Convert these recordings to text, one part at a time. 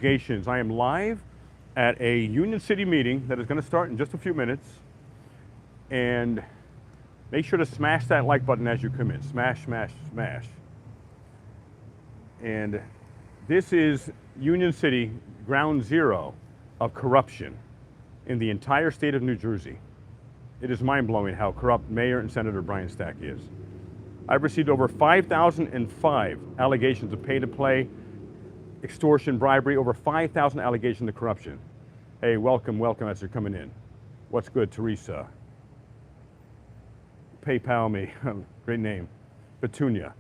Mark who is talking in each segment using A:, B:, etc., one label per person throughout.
A: I am live at a Union City meeting that is going to start in just a few minutes. And make sure to smash that like button as you come in. Smash, smash, smash. And this is Union City, ground zero of corruption in the entire state of New Jersey. It is mind-blowing how corrupt Mayor and Senator Brian Stack is. I've received over 5,005 allegations of pay-to-play, extortion, bribery, over 5,000 allegations of corruption. Hey, welcome, welcome as you're coming in. What's good, Teresa? PayPal me, great name. Petunia.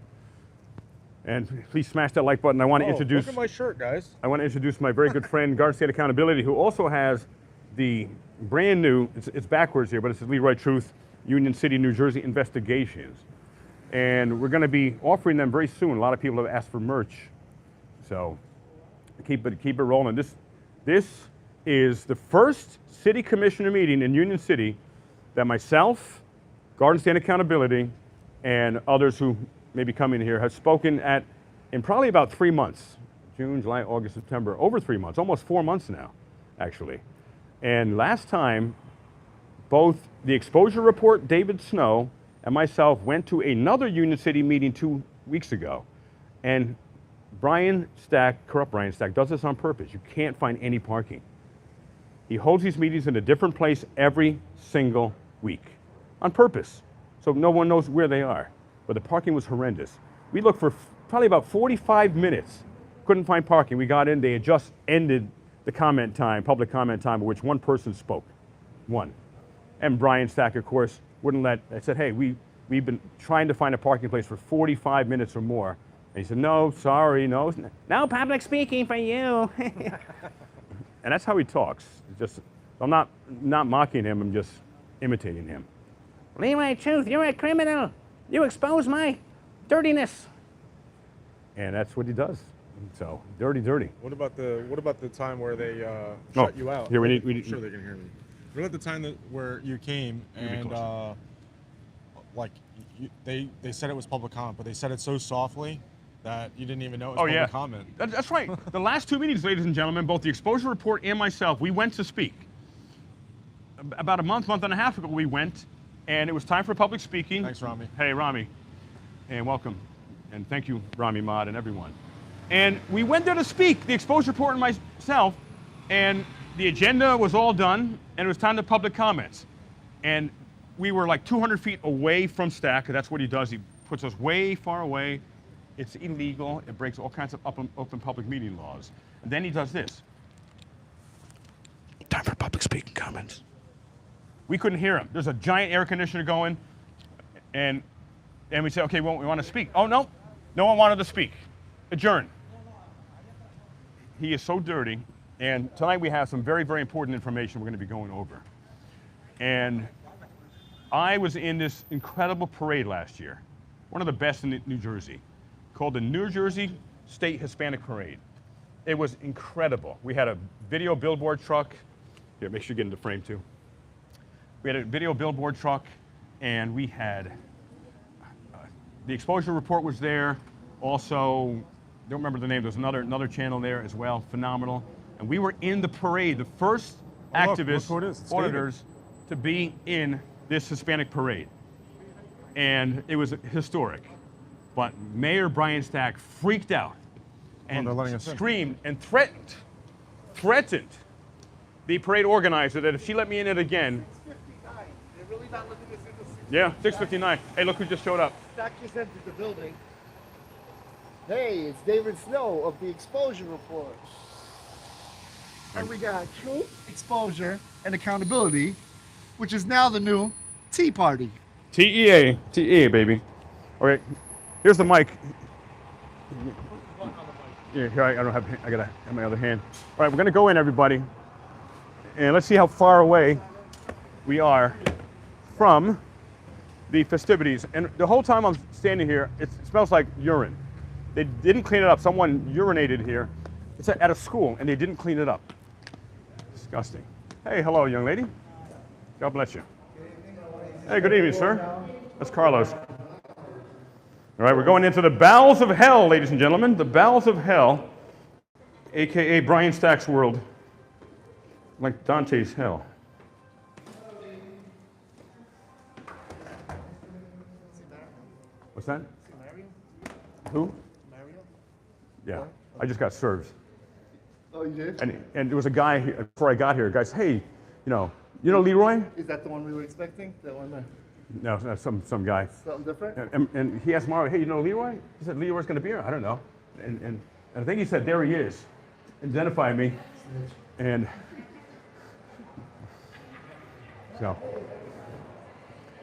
A: And please smash that like button. I want to introduce.
B: Look at my shirt, guys.
A: I want to introduce my very good friend, Garden State Accountability, who also has the brand new, it's backwards here, but it's Leroy Truth, Union City, New Jersey Investigations. And we're going to be offering them very soon. A lot of people have asked for merch. So keep it rolling. This is the first city commissioner meeting in Union City that myself, Garden State Accountability, and others who may be coming here have spoken at in probably about 3 months. June, July, August, September, over 3 months, almost 4 months now, actually. And last time, both the exposure report, David Snow, and myself went to another Union City meeting 2 weeks ago. And Brian Stack, corrupt Brian Stack, does this on purpose. You can't find any parking. He holds these meetings in a different place every single week, on purpose, so no one knows where they are. But the parking was horrendous. We looked for probably about 45 minutes, couldn't find parking. We got in, they had just ended the comment time, public comment time, in which one person spoke, one. And Brian Stack, of course, wouldn't let, I said, hey, we've been trying to find a parking place for 45 minutes or more. And he said, no, sorry, no public speaking for you. And that's how he talks. It's just, I'm not mocking him, I'm just imitating him. Leroy Truth, you're a criminal. You expose my dirtiness. And that's what he does. So, dirty.
B: What about the time where they shut you out?
A: Here, I'm
B: sure they can hear me. What about the time where you came and they said it was public comment, but they said it so softly that you didn't even know it was public comment.
A: That's right. The last two meetings, ladies and gentlemen, both the exposure report and myself, we went to speak. About a month and a half ago, we went, and it was time for public speaking.
B: Thanks, Rami.
A: Hey, Rami, and welcome. And thank you, Rami Mod and everyone. And we went there to speak, the exposure report and myself, and the agenda was all done, and it was time to public comments. And we were like 200 feet away from Stack, and that's what he does. He puts us way far away. It's illegal. It breaks all kinds of open public meeting laws. And then he does this. Time for public speaking comments. We couldn't hear him. There's a giant air conditioner going, and we said, okay, well, we want to speak. Oh, no one wanted to speak. Adjourn. He is so dirty, and tonight we have some very, very important information we're going to be going over. And I was in this incredible parade last year, one of the best in New Jersey, called the New Jersey State Hispanic Parade. It was incredible. We had a video billboard truck. Here, make sure you get in the frame too. We had a video billboard truck, and we had the exposure report was there. Also, don't remember the name. There's another channel there as well. Phenomenal. And we were in the parade, the first activists, auditors, to be in this Hispanic parade, and it was historic. But Mayor Brian Stack freaked out and screamed and threatened the parade organizer that if she let me in it again.
C: 6:59. They're really not letting us in the 6:59.
A: Yeah, 6:59. Hey, look who just showed up.
C: Stack just entered the building. Hey, it's David Snow of the Exposure Report. And we got Truth, Exposure, and Accountability, which is now the new Tea Party.
A: TEA, baby. All right, here's the mic. Yeah, here I gotta have my other hand. All right, we're gonna go in, everybody, and let's see how far away we are from the festivities. And the whole time I'm standing here, it smells like urine. They didn't clean it up. Someone urinated here. It's at a school, and they didn't clean it up. Disgusting. Hey, hello, young lady. God bless you. Hey, good evening, sir. That's Carlos. All right, we're going into the bowels of hell, ladies and gentlemen. The bowels of hell. AKA Brian Stack's world, like Dante's hell. What's that? Who?
C: Mario?
A: Yeah, I just got served.
C: Oh, you did?
A: And there was a guy before I got here. Guys, hey, you know Leroy?
C: Is that the one we were expecting? That one there?
A: No, that's some guy.
C: Something different?
A: And he asked Mario, hey, you know Leroy? He said, Leroy's going to be here. I don't know. And I think he said, there he is. Identify me. And so,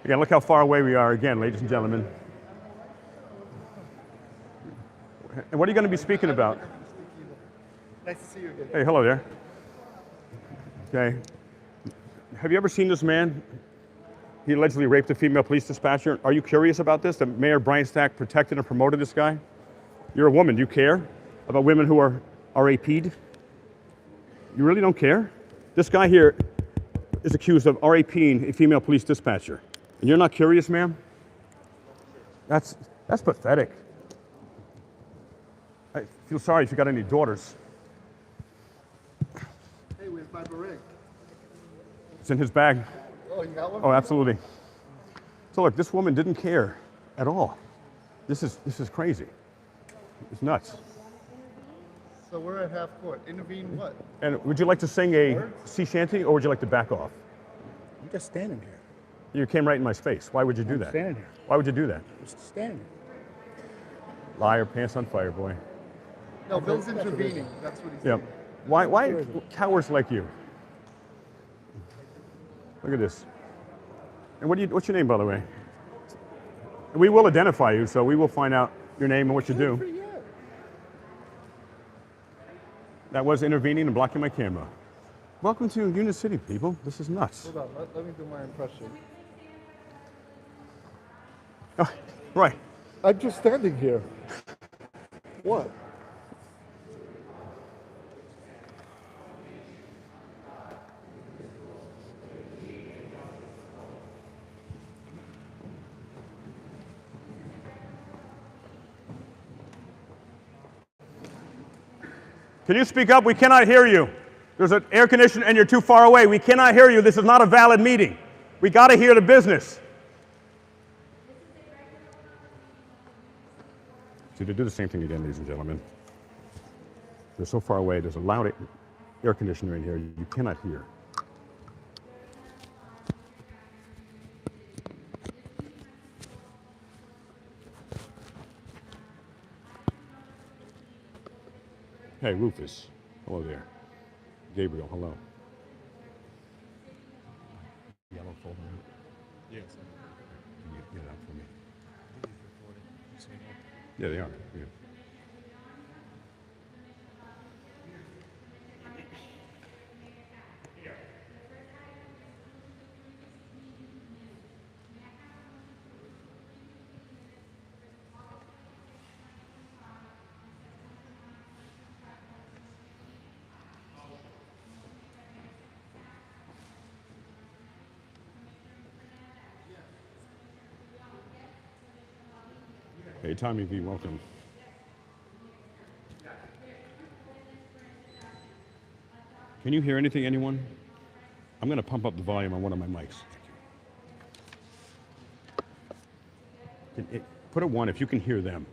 A: again, look how far away we are again, ladies and gentlemen. And what are you going to be speaking about?
C: Nice to see you again.
A: Hey, hello there. Okay. Have you ever seen this man? He allegedly raped a female police dispatcher. Are you curious about this? That Mayor Brian Stack protected and promoted this guy? You're a woman. Do you care about women who are RAP'd? You really don't care? This guy here is accused of RAPing a female police dispatcher. And you're not curious, ma'am? That's pathetic. I feel sorry if you got any daughters.
C: Hey, where's my beret?
A: It's in his bag.
C: Oh, you got one?
A: Oh, absolutely. So look, this woman didn't care at all. This is crazy. It's nuts.
C: So we're at half court. Intervene what?
A: And would you like to sing a sea shanty, or would you like to back off?
D: I'm just standing here.
A: You came right in my face. Why would you do
D: I'm
A: that?
D: standing here.
A: Why would you do that?
D: Just standing here.
A: Liar, pants on fire, boy.
C: No, Bill's intervening. That's what he's
A: Yeah.
C: saying.
A: Why cowards like you? Look at this. And what's your name, by the way? We will identify you, so we will find out your name and what you do. That was intervening and blocking my camera. Welcome to Union City, people. This is nuts.
C: Hold on, let me do my impression.
A: Oh, right.
C: I'm just standing here. What?
A: Can you speak up? We cannot hear you. There's an air conditioner and you're too far away. We cannot hear you. This is not a valid meeting. We got to hear the business. See, they do the same thing again, ladies and gentlemen. They're so far away. There's a loud air conditioner in here. You cannot hear. Hey, Rufus. Hello there. Gabriel, hello. Yellow folder.
B: Yes.
A: Can you get it out for me? Yeah, they are. Yeah. Hey, Tommy V, welcome. Can you hear anything, anyone? I'm going to pump up the volume on one of my mics. Put a 1 if you can hear them.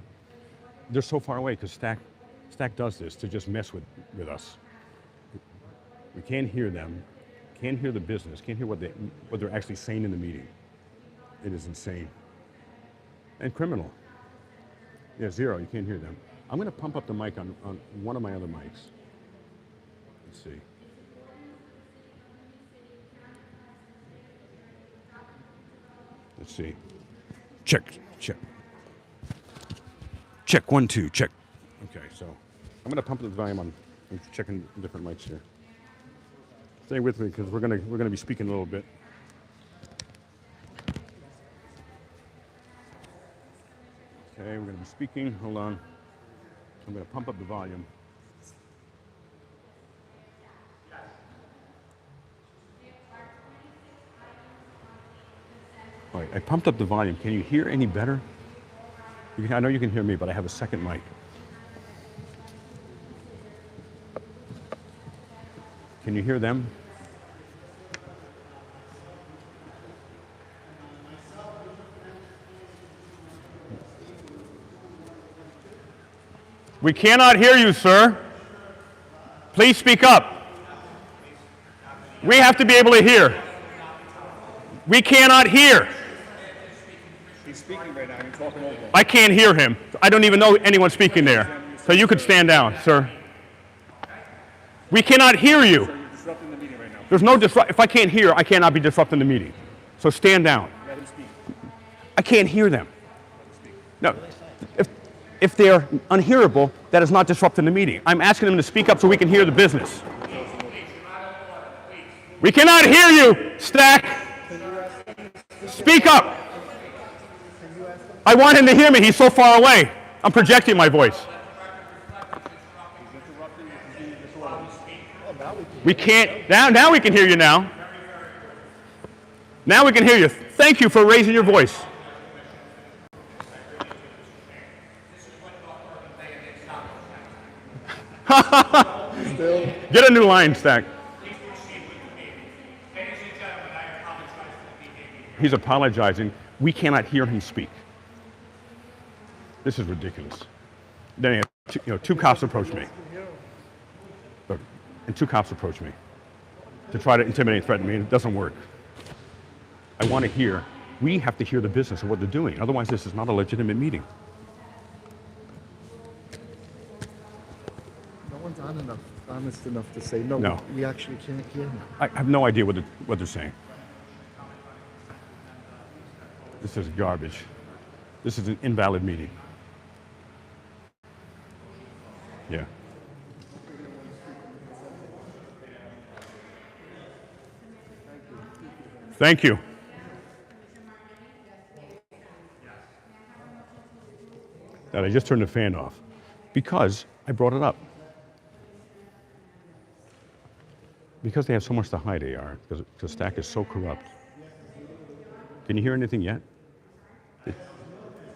A: They're so far away because Stack does this to just mess with us. We can't hear them, can't hear the business, can't hear what they're actually saying in the meeting. It is insane. And criminal. Yeah, 0, you can't hear them. I'm going to pump up the mic on one of my other mics. Let's see. Let's see. Check. Check, 1, 2, check. Okay, so I'm going to pump the volume on. I'm checking different mics here. Stay with me because we're gonna be speaking a little bit. Okay, we're going to be speaking. Hold on. I'm going to pump up the volume. All right, I pumped up the volume. Can you hear any better? I know you can hear me, but I have a second mic. Can you hear them? We cannot hear you, sir. Please speak up. We have to be able to hear. We cannot hear.
E: He's speaking right now. You're talking over him.
A: I can't hear him. I don't even know anyone speaking there. So you could stand down, sir. We cannot hear you.
E: You're disrupting the meeting right now.
A: There's no disrupt. If I can't hear, I cannot be disrupting the meeting. So stand down.
E: Let him speak.
A: I can't hear them. No. If they're unhearable, that is not disrupting the meeting. I'm asking them to speak up so we can hear the business. We cannot hear you, Stack. Speak up. I want him to hear me. He's so far away. I'm projecting my voice. We can't. Now we can hear you now. Now we can hear you. Thank you for raising your voice. Get a new line, Stack. He's apologizing. We cannot hear him speak. This is ridiculous. Then two cops approach me. Look, and two cops approach me to try to intimidate and threaten me, and it doesn't work. I want to hear. We have to hear the business of what they're doing. Otherwise, this is not a legitimate meeting.
C: No one's honest enough to say, no,
A: No.
C: we actually can't hear him.
A: I have no idea what they're saying. This is garbage. This is an invalid meeting. Yeah. Thank you. That I just turned the fan off because I brought it up. Because they have so much to hide, AR, because Stack is so corrupt. Can you hear anything yet?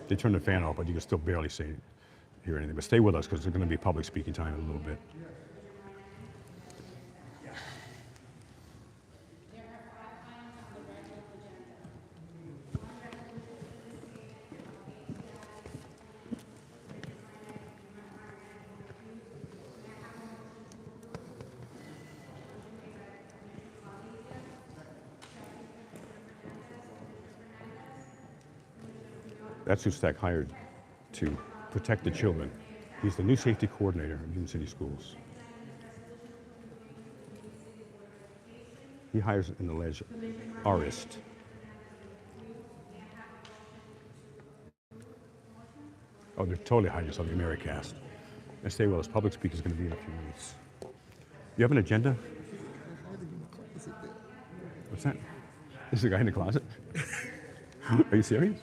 A: They turned the fan off, but you can still barely hear anything. But stay with us because there's going to be public speaking time in a little bit. That's who Stack hired to protect the children. He's the new safety coordinator in Union City Schools. He hires an alleged artist. Oh, they're totally hiding us on the Americast. And stay with us. Public speak is going to be in a few minutes. You have an agenda? What's that? This is a guy in the closet? Are you serious?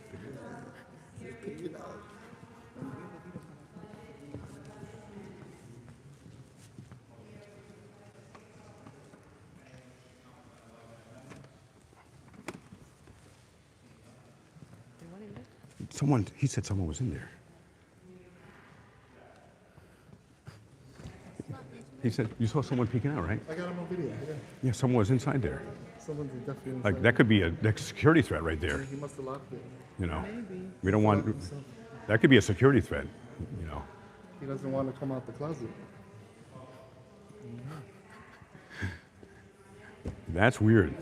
A: He said someone was in there. He said, you saw someone peeking out, right?
C: I got him on video, yeah.
A: Yeah, someone was inside there.
C: Someone's definitely inside.
A: Like, that could be a security threat right there.
C: He must have locked it.
A: You know, we don't want, that could be a security threat, you know.
C: He doesn't want to come out the closet.
A: That's weird.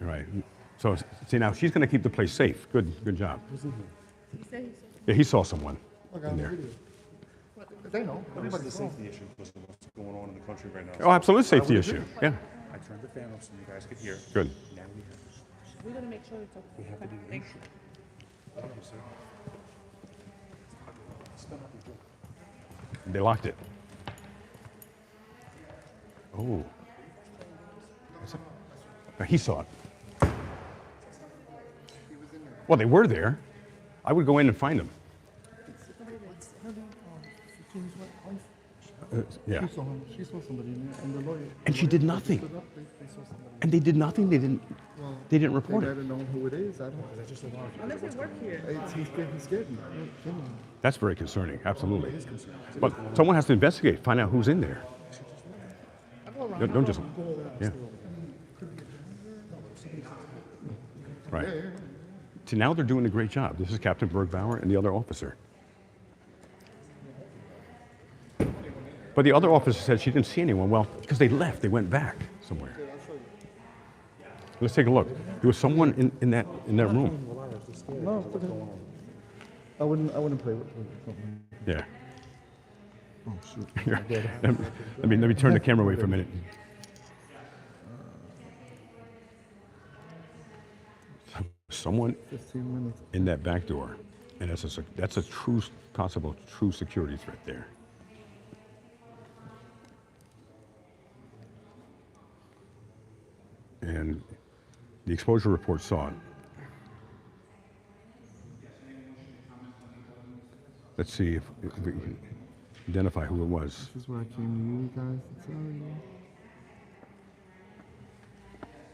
A: All right. So, see, now she's going to keep the place safe. Good job. Yeah, he saw someone
C: I got
A: in
C: him on
A: there.
C: video. They know.
E: This is
C: Everybody
E: a
C: saw.
E: safety issue because of what's going on in the country right now.
A: Oh, absolute safety issue. Yeah,
E: I turned the fan off so you guys could hear.
A: good.
E: Now
F: We're gonna make sure it's okay.
E: we have to do the
F: Thank
E: issue.
F: you.
E: Thank you, sir. Still not the door.
A: They locked it. Oh. Now, he saw it. Well, they were there. I would go in and find them. Yeah.
C: She saw somebody in there, and the lawyer.
A: And she did nothing.
C: They saw somebody.
A: And they did nothing. They didn't report
C: They
A: it.
C: better know who it is. I don't.
F: Unless they work here.
C: He's scared me.
A: That's very concerning. Absolutely. But someone has to investigate, find out who's in there. Don't just. Yeah. Right. See, now they're doing a great job. This is Captain Bergbauer and the other officer. But the other officer said she didn't see anyone. Well, because they left, they went back somewhere. Let's take a look. There was someone in that room.
C: No, it's okay. I wouldn't play with something.
A: Yeah.
C: Oh shoot.
A: let me turn the camera away for a minute. Someone
C: 15 minutes.
A: in that back door, and that's a possible true security threat there. And the exposure report saw it. Let's see if we can identify who it was.
C: This is where I came to you guys to tell you.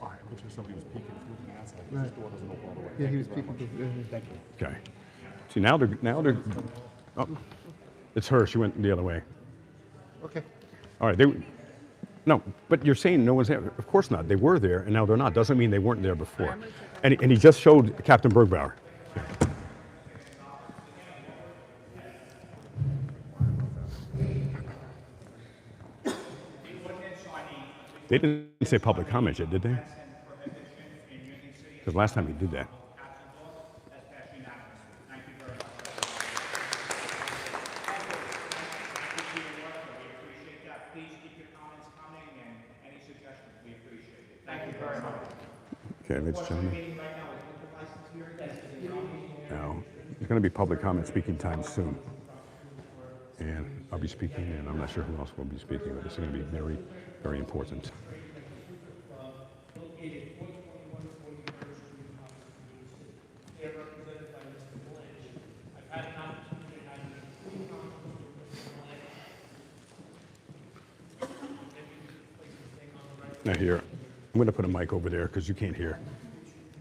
B: All right, which was somebody was peeking through the outside.
C: Right.
B: This door doesn't open all the way.
C: Yeah, he was peeking through.
B: Thank you.
A: Okay. See, now they're. Oh, it's her. She went the other way.
C: Okay.
A: All right. No, but you're saying no one's there. Of course not. They were there, and now they're not. Doesn't mean they weren't there before. And he just showed Captain Bergbauer. They didn't say public comment yet, did they? Because last time he did that. Okay, ladies and gentlemen. Now, there's going to be public comment speaking time soon. And I'll be speaking, and I'm not sure who else will be speaking, but this is going to be very, very important. Now here, I'm going to put a mic over there because you can't hear.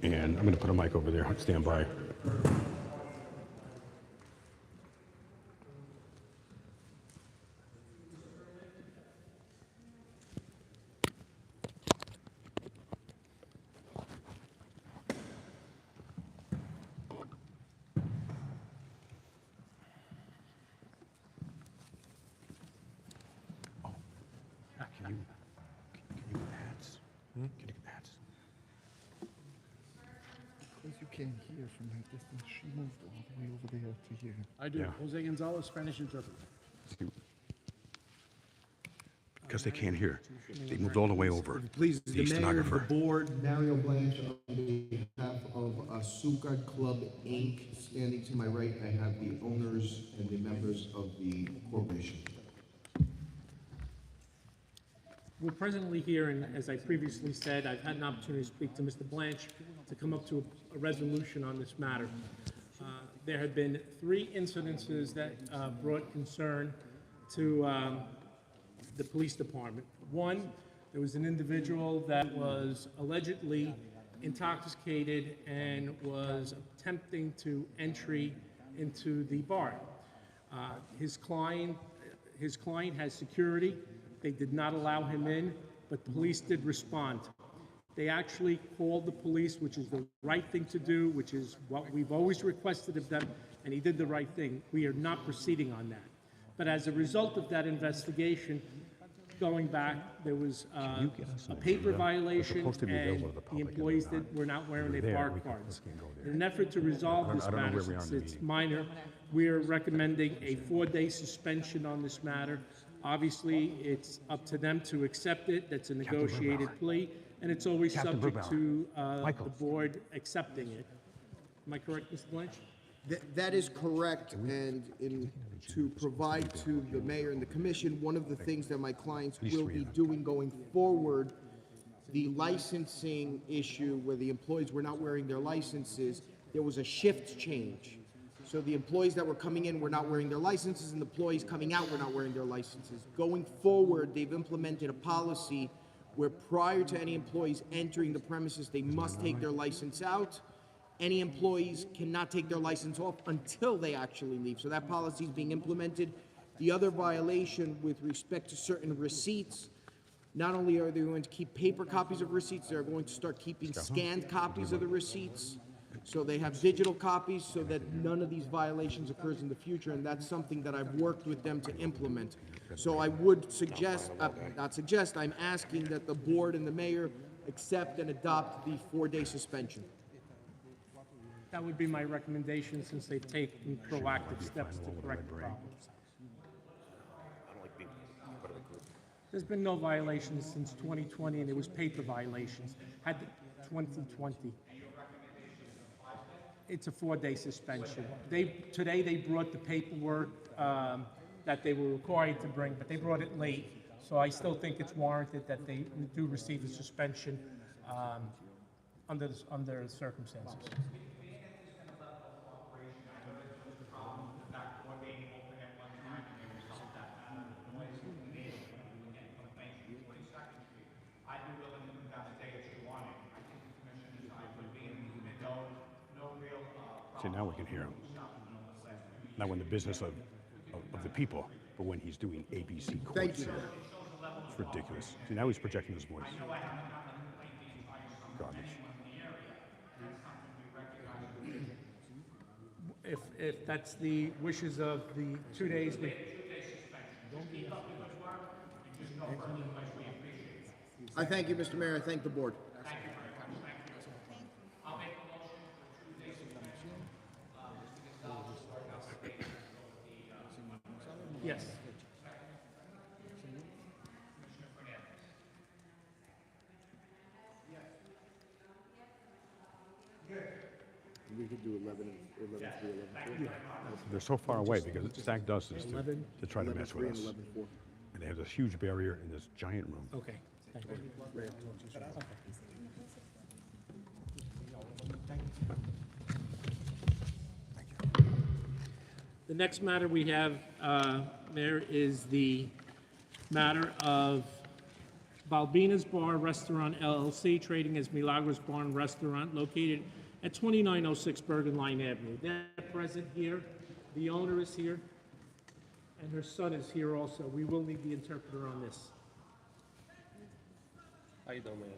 A: And I'm going to put a mic over there. Stand by. Can you get hats? Can you get hats?
C: Because you can't hear from that distance, she moved all the way over there to here.
G: I do.
A: Yeah.
G: Jose Gonzalez, Spanish interpreter.
A: Because they can't hear. They moved all the way over.
H: Please,
A: The
H: the mayor of the
A: stenographer.
H: board, Mario Blanche, on behalf of Azúcar Club, Inc., standing to my right, I have the owners and the members of the corporation.
G: We're presently here, and as I previously said, I've had an opportunity to speak to Mr. Blanche to come up to a resolution on this matter. There have been 3 incidences that brought concern to the police department. One, there was an individual that was allegedly intoxicated and was attempting to entry into the bar. His client has security. They did not allow him in, but the police did respond. They actually called the police, which is the right thing to do, which is what we've always requested of them, and he did the right thing. We are not proceeding on that. But as a result of that investigation, going back, there was a paper violation, and the employees were not wearing their bar cards. In an effort to resolve this matter, since it's minor, we're recommending a 4-day suspension on this matter. Obviously, it's up to them to accept it. That's a negotiated plea, and it's always subject to the board accepting it. Am I correct, Mr. Blanche?
H: That is correct, and to provide to the mayor and the commission, one of the things that my clients will be doing going forward, the licensing issue where the employees were not wearing their licenses, there was a shift change. So the employees that were coming in were not wearing their licenses, and the employees coming out were not wearing their licenses. Going forward, they've implemented a policy where prior to any employees entering the premises, they must take their license out. Any employees cannot take their license off until they actually leave. So that policy is being implemented. The other violation with respect to certain receipts, not only are they going to keep paper copies of receipts, they're going to start keeping scanned copies of the receipts. So they have digital copies so that none of these violations occurs in the future, and that's something that I've worked with them to implement. So I would suggest, not suggest, I'm asking that the board and the mayor accept and adopt the 4-day suspension.
G: That would be my recommendation, since they've taken proactive steps to correct the problem. There's been no violations since 2020, and it was paper violations. Had 2020. It's a 4-day suspension. Today they brought the paperwork that they were required to bring, but they brought it late. So I still think it's warranted that they do receive a suspension under the circumstances.
A: See, now we can hear him. Not when the business of the people, but when he's doing ABC
H: Thank
A: courts
H: you.
A: here. It's ridiculous. See, now he's projecting his voice. Garbage.
G: If that's the wishes of the 2 days,
H: I thank you, Mr. Mayor. I thank the board.
G: yes.
H: We could do 11 and 11 3, 11 4.
A: They're so far away because SAC does this to try to
H: 11
A: mess
H: 3
A: with
H: and
A: us.
H: 11 4.
A: And they have this huge barrier in this giant room.
G: Okay. Thank you. The next matter we have, Mayor, is the matter of Balbina's Bar Restaurant LLC, trading as Milagros Bar and Restaurant, located at 2906 Bergen Line Avenue. They're present here, the owner is here, and her son is here also. We will need the interpreter on this.
I: How you doing, man?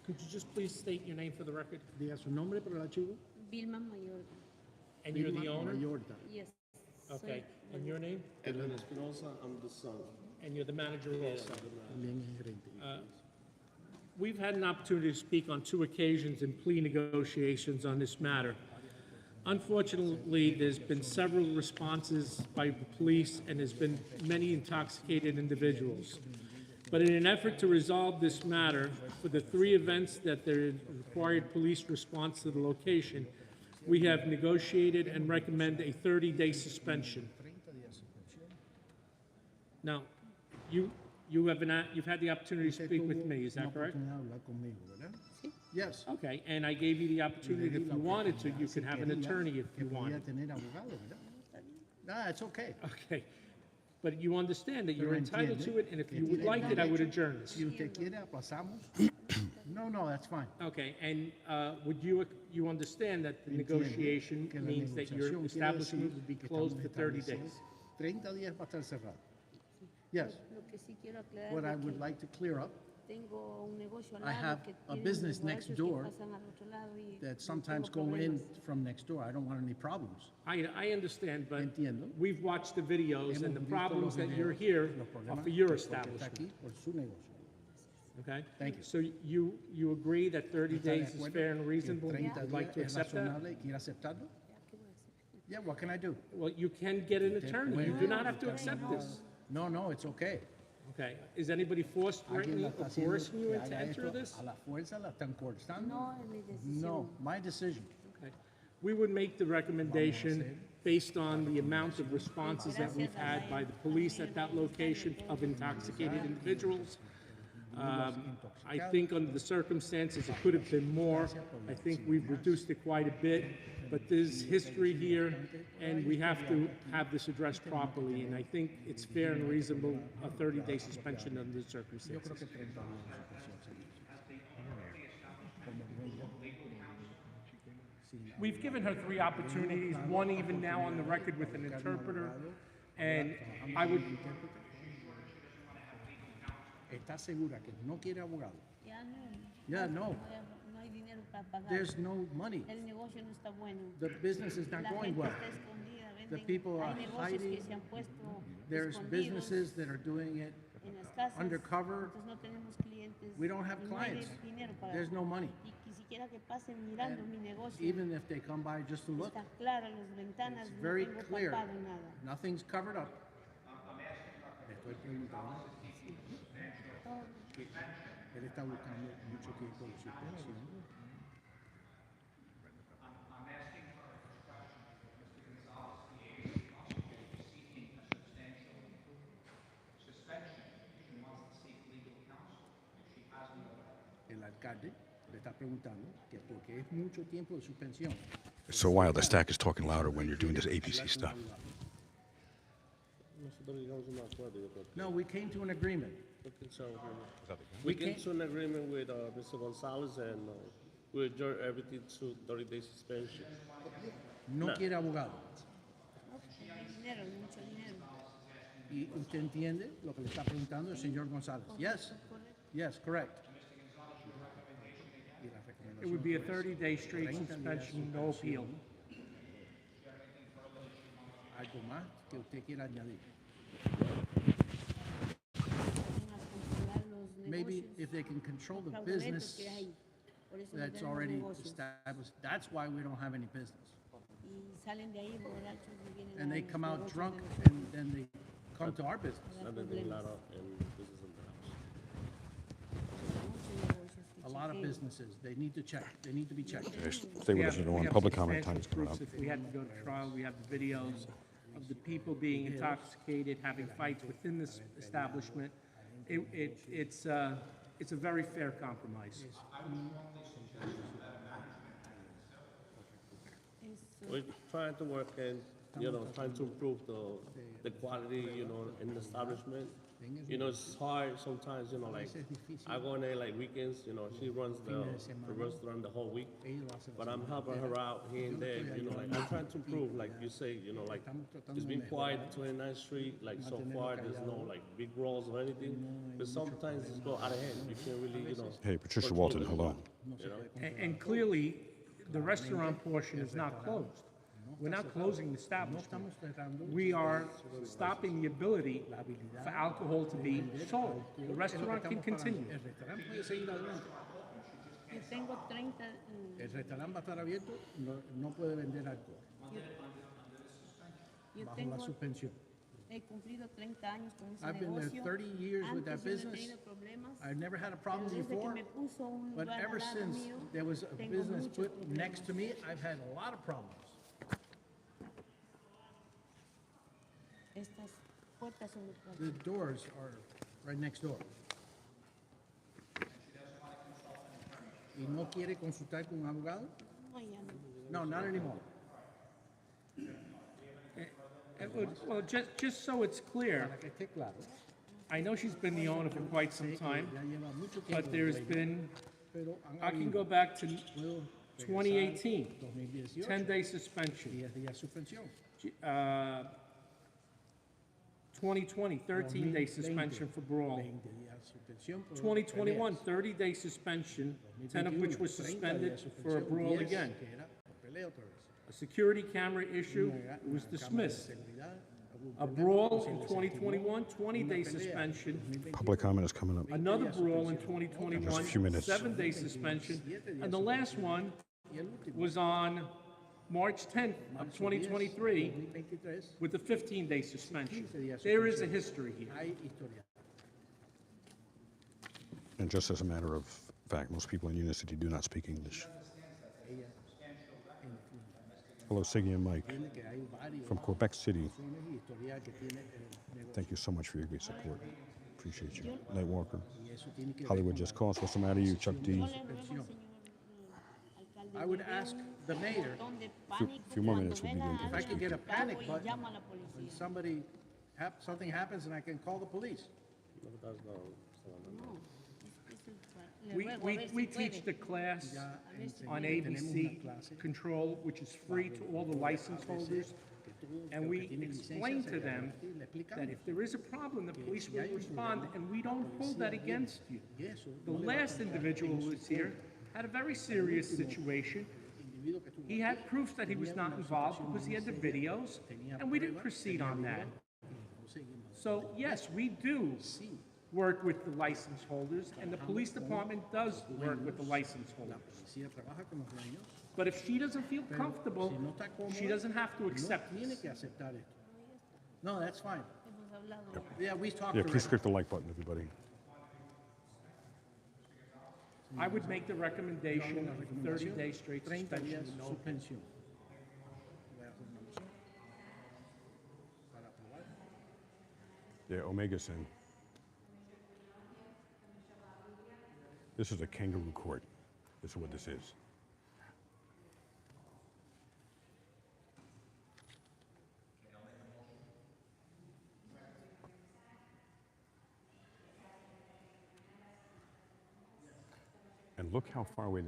G: Could you just please state your name for the record?
D: Diga su nombre para el archivo.
F: Vilma Mayorga.
G: And you're the owner?
D: Mayorta.
F: Yes.
G: Okay, and your name?
I: Edwin Espinosa, I'm the son.
G: And you're the manager also?
D: También es gerente.
G: We've had an opportunity to speak on 2 occasions in plea negotiations on this matter. Unfortunately, there's been several responses by the police, and there's been many intoxicated individuals. But in an effort to resolve this matter, for the 3 events that there required police response to the location, we have negotiated and recommend a 30-day suspension. Now, you've had the opportunity to speak with me, is that correct?
D: Yes.
G: Okay, and I gave you the opportunity, if you wanted to, you could have an attorney if you wanted.
D: Nah, it's okay.
G: Okay, but you understand that you're entitled to it, and if you would like it, I would adjourn this.
D: Si usted quiere, aplazamos. No, that's fine.
G: Okay, and would you understand that the negotiation
D: Que la
G: means that your
D: negociación quiere
G: establishment
D: decir
G: would be
D: que
G: closed
D: estamos
G: for 30 days?
D: establecidos. 30 días va a estar cerrado. Yes.
F: Lo que sí quiero aclarar
D: What
F: es
D: I
F: que
D: would like to clear up
F: tengo un negocio al
D: I
F: lado
D: have
F: que
D: a
F: tiene
D: business
F: unos
D: next
F: borrachos
D: door
F: que pasan al otro lado y
D: that
F: no
D: sometimes
F: tengo
D: go in
F: problemas.
D: from next door. I don't want any problems.
G: I understand, but
D: Entiendo.
G: we've watched the videos, and the
D: Hemos visto
G: problems
D: los
G: that you're
D: videos,
G: here
D: los
G: are
D: problemas
G: for your
D: que usted está
G: establishment,
D: aquí por su negocio.
G: okay?
D: Thank you.
G: So you agree that 30
D: ¿Está de
G: days is
D: acuerdo
G: fair and
D: que
G: reasonable?
D: 30
G: You'd like to
D: días es
G: accept that?
D: razonable y quiere aceptarlo? Yeah, what can I do?
G: Well, you can get an attorney. You do not have to accept this.
D: No, it's okay.
G: Okay, is anybody forced,
D: Alguien
G: threatening,
D: la
G: or
D: está haciendo
G: coercing you
D: que
G: into
D: haga
G: enter
D: esto
G: this?
D: a la fuerza, la están coerciendo.
F: No, es mi decisión.
D: No, my decision.
G: Okay. We would make the recommendation based on the amount of responses that we've had by the police at that location of intoxicated individuals. I think under the circumstances, it could have been more. I think we've reduced it quite a bit, but there's history here, and we have to have this addressed properly, and I think it's fair and reasonable, a 30-day suspension under the circumstances. We've given her 3 opportunities, one even now on the record with an interpreter, and I would...
D: ¿Estás segura que no quiere abogado?
F: Ya no.
D: Ya no.
F: No hay dinero para pagar.
D: There's no money.
F: El negocio no está bueno.
D: The business is not
F: La
D: going
F: gente
D: well.
F: está escondida,
D: The
F: venden.
D: people
F: Hay
D: are
F: negocios que
D: hiding.
F: se han puesto
D: There's
F: escondidos
D: businesses that are doing it
F: en las casas.
D: undercover.
F: Entonces no tenemos clientes.
D: We don't have
F: y no hay
D: clients.
F: dinero para
D: There's no money.
F: Y quisiera que pasen mirando mi negocio.
D: Even if they come by just to look,
F: Está clara las ventanas,
D: it's
F: no
D: very
F: tengo
D: clear.
F: tapado nada.
D: Nothing's covered up. Le estoy preguntando. Él está buscando mucho tiempo de suspensión. El alcalde le está preguntando que porque es mucho tiempo de suspensión.
A: It's so wild. The stack is talking louder when you're doing this APC stuff.
I: Nosotros llegamos a un acuerdo, yo creo que.
D: No, we came to an agreement.
I: We came to an agreement with Mr. Gonzalez and we adjourned everything to 30-day suspension.
D: No quiere abogado.
F: No, hay dinero, mucho dinero.
D: Y usted entiende lo que le está preguntando el señor González. Yes, yes, correct. Y la
G: It would be a
D: recomendación
G: 30-day straight
D: 30 días
G: suspension, no appeal.
D: algo más que usted quiera añadir.
F: Controlar los
D: Maybe
F: negocios
D: if they can control the
F: fraudulentos
D: business
F: que hay. Por eso no
D: that's
F: tenemos
D: already
F: negocios.
D: established, that's why we don't have any business.
F: Y salen de ahí borrachos y vienen
D: And
F: a
D: they
F: los
D: come out
F: negocios
D: drunk
F: de nosotros.
D: and then they come to our business.
F: Dar
I: Another thing, a
F: problemas.
I: lot of and business in the house.
F: Muchos negocios que
D: A lot of
F: chequeen.
D: businesses, they need to check, they need to be checked.
A: Stay with us, everyone. Public comment time is
G: substantial
A: coming up.
G: proofs. If we had to go to trial, we have the videos of the people being intoxicated, having fights within this establishment. It's a very fair compromise.
I: We're trying to work and, trying to improve the quality, in the establishment. It's hard sometimes, like, I go in there like weekends, she runs the restaurant the whole week. But I'm helping her out here and there, like, I'm trying to improve, like you say, like, it's been quiet, 29th Street, like, so far, there's no, like, big brawls or anything. But sometimes it's go out of hand. You can't really,
A: Hey, Patricia
I: control
A: Walton,
I: it,
A: hello.
G: And clearly, the restaurant portion is not closed. We're not closing the establishment. We are stopping the ability for alcohol to be sold. The restaurant can continue.
D: El restaurante puede seguir adelante.
F: Yo tengo 30,
D: El restaurante va a estar abierto, no puede vender alcohol
F: yo
D: bajo
F: tengo,
D: la suspensión.
F: he cumplido 30 años con ese
D: I've been there
F: negocio.
D: 30 years with that
F: Antes yo no he
D: business.
F: tenido problemas.
D: I've never had a problem
F: Pero desde que
D: before,
F: me puso un
D: but
F: lugar
D: ever
F: al lado
D: since
F: mío,
D: there was a
F: tengo
D: business
F: muchos
D: put
F: problemas.
D: next to me, I've had a lot of problems.
F: Estas puertas son los
D: The
F: cuartos.
D: doors are right next door. ¿Y no quiere consultar con un abogado?
F: No, ya no.
D: No, not anymore.
G: Well, just so it's clear,
D: Para que esté claro.
G: I know she's been the owner for quite some time,
D: Ya lleva mucho tiempo
G: but
D: en
G: there's
D: el
G: been,
D: pero han
G: I can
D: habido-
G: go back to
D: puedo regresar
G: 2018,
D: 2018,
G: 10-day suspension.
D: 10 días suspensión.
G: 2020, 13-day
D: 2020,
G: suspension for brawl.
D: 20 días suspensión por
G: 2021,
D: peleas.
G: 30-day suspension, 10 of which was
D: 30
G: suspended
D: días
G: for a
D: suspensión,
G: brawl
D: 10
G: again.
D: que era por pelea otra vez.
G: A security camera issue
D: Una
G: was
D: cámara de
G: dismissed.
D: seguridad, hubo un
G: A
D: problema,
G: brawl
D: se
G: in
D: desactivó.
G: 2021, 20-day
D: Una pelea,
G: suspension.
D: 2021,
A: Public comment is coming up.
G: Another brawl in
A: Just a
G: 2021,
A: few minutes.
G: 7-day suspension. And the last one
D: y el último,
G: was on March 10th of 2023
D: 2023,
G: with a 15-day suspension. There is a history here.
D: hay historia.
A: And just as a matter of fact, most people in Unicity do not speak English.
D: Ella
A: Hello, Siggy and Mike
D: entiende que hay varios
A: from Quebec City.
D: razones y historia que tiene el negocio.
A: Thank you so much for your great support. Appreciate you. Night Walker. Hollywood Just Cause. What's the matter, you, Chuck D?
F: Yo le ruego, señor alcalde,
D: I would
F: que dé
D: ask
F: un
D: the mayor
F: botón de
A: Few
F: pánico
A: more
F: cuando
A: minutes will be
F: vea
A: the
F: a
D: if I
F: alguien
D: could get a
F: asustado
D: panic
F: y
D: button
F: llama a la
D: when
F: policía.
D: somebody, something happens and I can call the police.
I: No, that's not.
F: No, le ruego, a ver
G: We
F: si
G: teach
F: puede.
G: the class
D: Ya
G: on
D: tenemos una
G: ABC
D: clase
G: control, which is free to all the license holders. And we explain to them that if there is a problem, the police will respond, and we don't hold that against you. The last individual who was here had a very serious situation. He had proof that he was not involved because he had the videos, and we didn't proceed on that. So yes, we do work with the license holders, and the police department does work with the license holders.
D: Policía trabaja con los dueños.
G: But if she doesn't feel comfortable,
D: Si no está cómoda,
G: she doesn't have to accept
D: no tiene
G: this.
D: que aceptar esto. No, that's fine.
F: Hemos hablado.
D: Yeah, we talked
A: Yeah,
D: already.
A: please click the like button, everybody.
G: I would make the recommendation of a 30-day straight
D: 30
G: suspension
D: días
G: with no
D: suspensión. Voy a hacer una moción para aprobar.
A: Yeah, Omega Sin. This is a kangaroo court. This is what this is. And look how far away,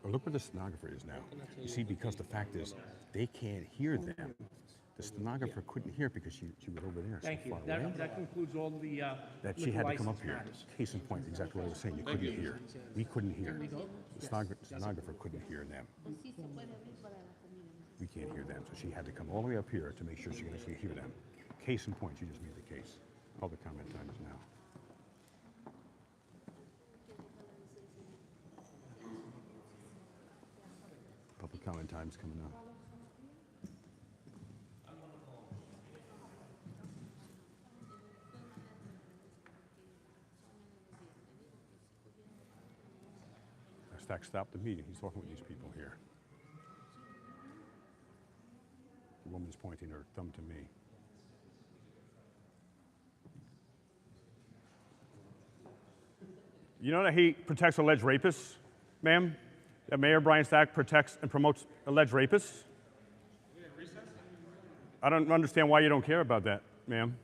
A: look where the stenographer is now. You see, because the fact is, they can't hear them. The stenographer couldn't hear because she was over there
G: Thank
A: so
G: you.
A: far away.
G: That concludes all the
A: That she
G: liquor
A: had to come up
G: license
A: here.
G: matters.
A: Case in point, exactly what I was saying. You couldn't hear. We couldn't hear. The stenographer couldn't hear them.
F: Pues sí, se puede abrir para la comida.
A: We can't hear them, so she had to come all the way up here to make sure she could actually hear them. Case in point, she just made the case. Public comment time is now. Public comment time is coming up. Stack stopped the meeting. He's talking with these people here. The woman's pointing her thumb to me. You know that he protects alleged rapists, ma'am? That Mayor Brian Stack protects and promotes alleged rapists? I don't understand why you don't care about that, ma'am.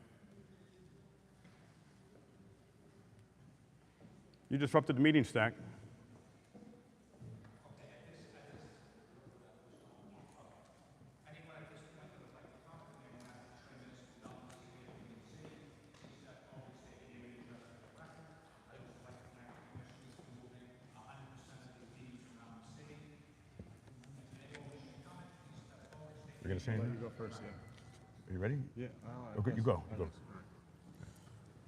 A: You disrupted the meeting, Stack. You gonna say anything?
B: You go first, yeah.
A: Are you ready?
B: Yeah.
A: Okay, you go. You go.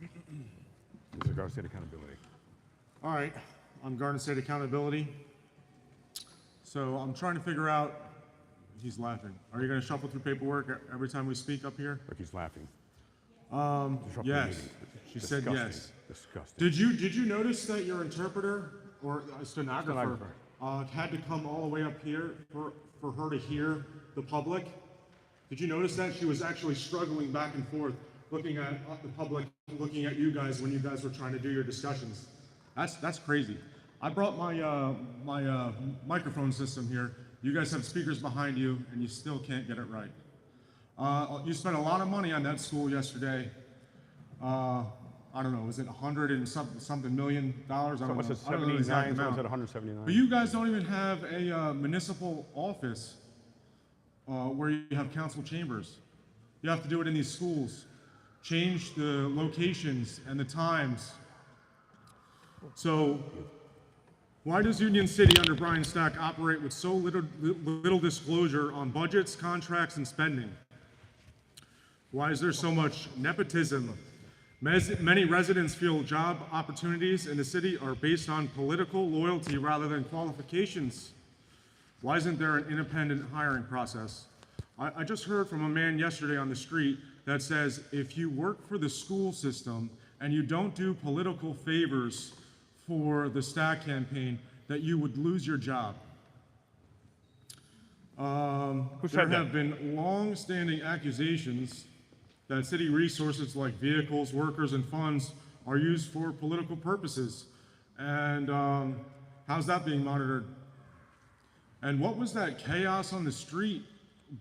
A: This is Garden State Accountability.
B: All right, I'm Garden State Accountability. So I'm trying to figure out, he's laughing. Are you gonna shuffle through paperwork every time we speak up here?
A: Look, he's laughing. Disrupting the
B: Yes,
A: meeting.
B: she said
A: Disgusting.
B: yes.
A: Disgusting.
B: Did you notice that your interpreter or stenographer had to come all the way up here for her to hear the public? Did you notice that? She was actually struggling back and forth, looking at the public, looking at you guys when you guys were trying to do your discussions. That's crazy. I brought my microphone system here. You guys have speakers behind you, and you still can't get it right. You spent a lot of money on that school yesterday. I don't know, was it $100 and something million? I don't
A: Someone
B: know.
A: said
B: I don't know the exact
A: 79, someone
B: amount.
A: said 179.
B: But you guys don't even have a municipal office where you have council chambers. You have to do it in these schools. Change the locations and the times. So why does Union City under Brian Stack operate with so little disclosure on budgets, contracts, and spending? Why is there so much nepotism? Many residents feel job opportunities in the city are based on political loyalty rather than qualifications. Why isn't there an independent hiring process? I just heard from a man yesterday on the street that says if you work for the school system and you don't do political favors for the Stack campaign, that you would lose your job. There have been long-standing accusations that city resources like vehicles, workers, and funds are used for political purposes. And how's that being monitored? And what was that chaos on the street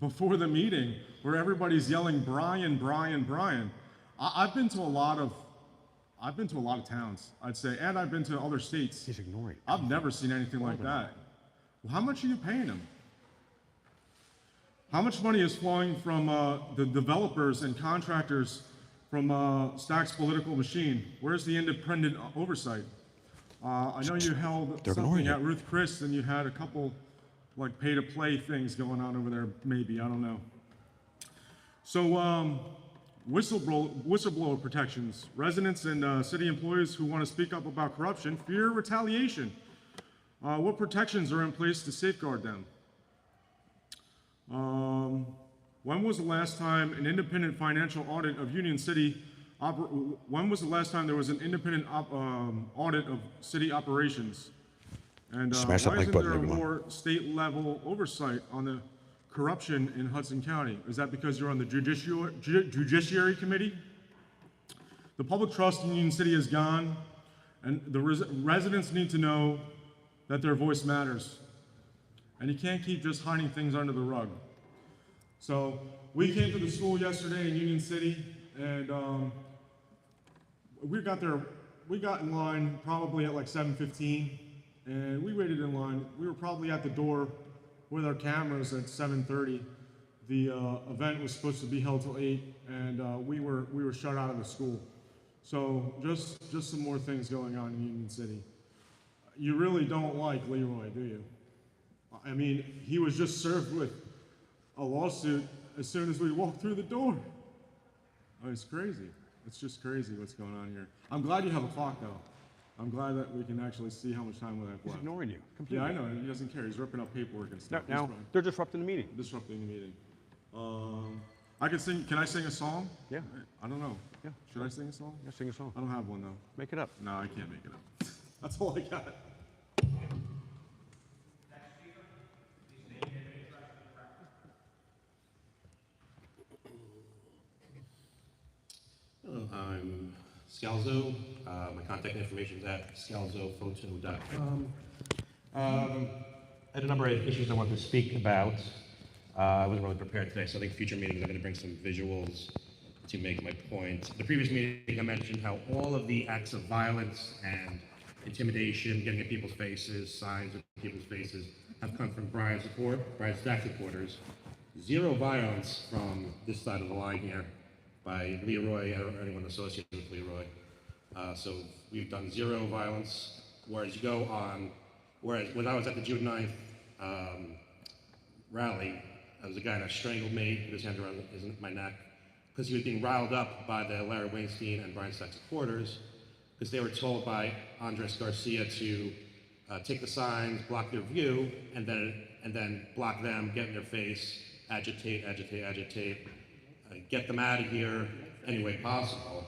B: before the meeting where everybody's yelling Brian, Brian, Brian? I've been to a lot of towns, I'd say, and I've been to other states.
A: He's ignoring.
B: I've never seen anything like that. Well, how much are you paying him? How much money is flowing from the developers and contractors from Stack's political machine? Where's the independent oversight? I know you held something at Ruth Chris, and you had a couple like pay-to-play things going on over there, maybe, I don't know. So whistleblower protections. Residents and city employees who want to speak up about corruption fear retaliation. What protections are in place to safeguard them? When was the last time an independent financial audit of Union City, when was the last time there was an independent audit of city operations? And
A: Smash that
B: why
A: like
B: isn't
A: button,
B: there
A: everyone.
B: more state-level oversight on the corruption in Hudson County? Is that because you're on the Judiciary Committee? The public trust in Union City is gone, and the residents need to know that their voice matters. And you can't keep just hiding things under the rug. So we came to the school yesterday in Union City, and we got in line probably at like 7:15, and we waited in line. We were probably at the door with our cameras at 7:30. The event was supposed to be held till 8, and we were shut out of the school. So just some more things going on in Union City. You really don't like Leroy, do you? I mean, he was just served with a lawsuit as soon as we walked through the door. Oh, it's crazy. It's just crazy what's going on here. I'm glad you have a clock, though. I'm glad that we can actually see how much time we have left.
A: He's ignoring you completely.
B: Yeah, I know. He doesn't care. He's ripping up paperwork and stuff.
A: Now they're disrupting the meeting.
B: Disrupting the meeting. I can sing. Can I sing a song?
A: Yeah.
B: I don't know.
A: Yeah.
B: Should I sing a song?
A: Yeah, sing a song.
B: I don't have one though.
A: Make it up.
B: No, I can't make it up. That's all I got.
J: I'm Scalzo. My contact information is at scalzophoto.com. I had a number of issues I wanted to speak about. I wasn't really prepared today, so I think future meetings I'm going to bring some visuals to make my point. The previous meeting I mentioned how all of the acts of violence and intimidation, getting in people's faces, signs in people's faces, have come from Brian Stack supporters. Zero violence from this side of the line here by Leroy or anyone associated with Leroy. So we've done zero violence, whereas when I was at the June 9th rally, there was a guy that strangled me, put his hand around my neck, because he was being riled up by the Larry Weinstein and Brian Stack supporters, because they were told by Andres Garcia to take the signs, block their view, and then block them, get in their face, agitate, get them out of here any way possible.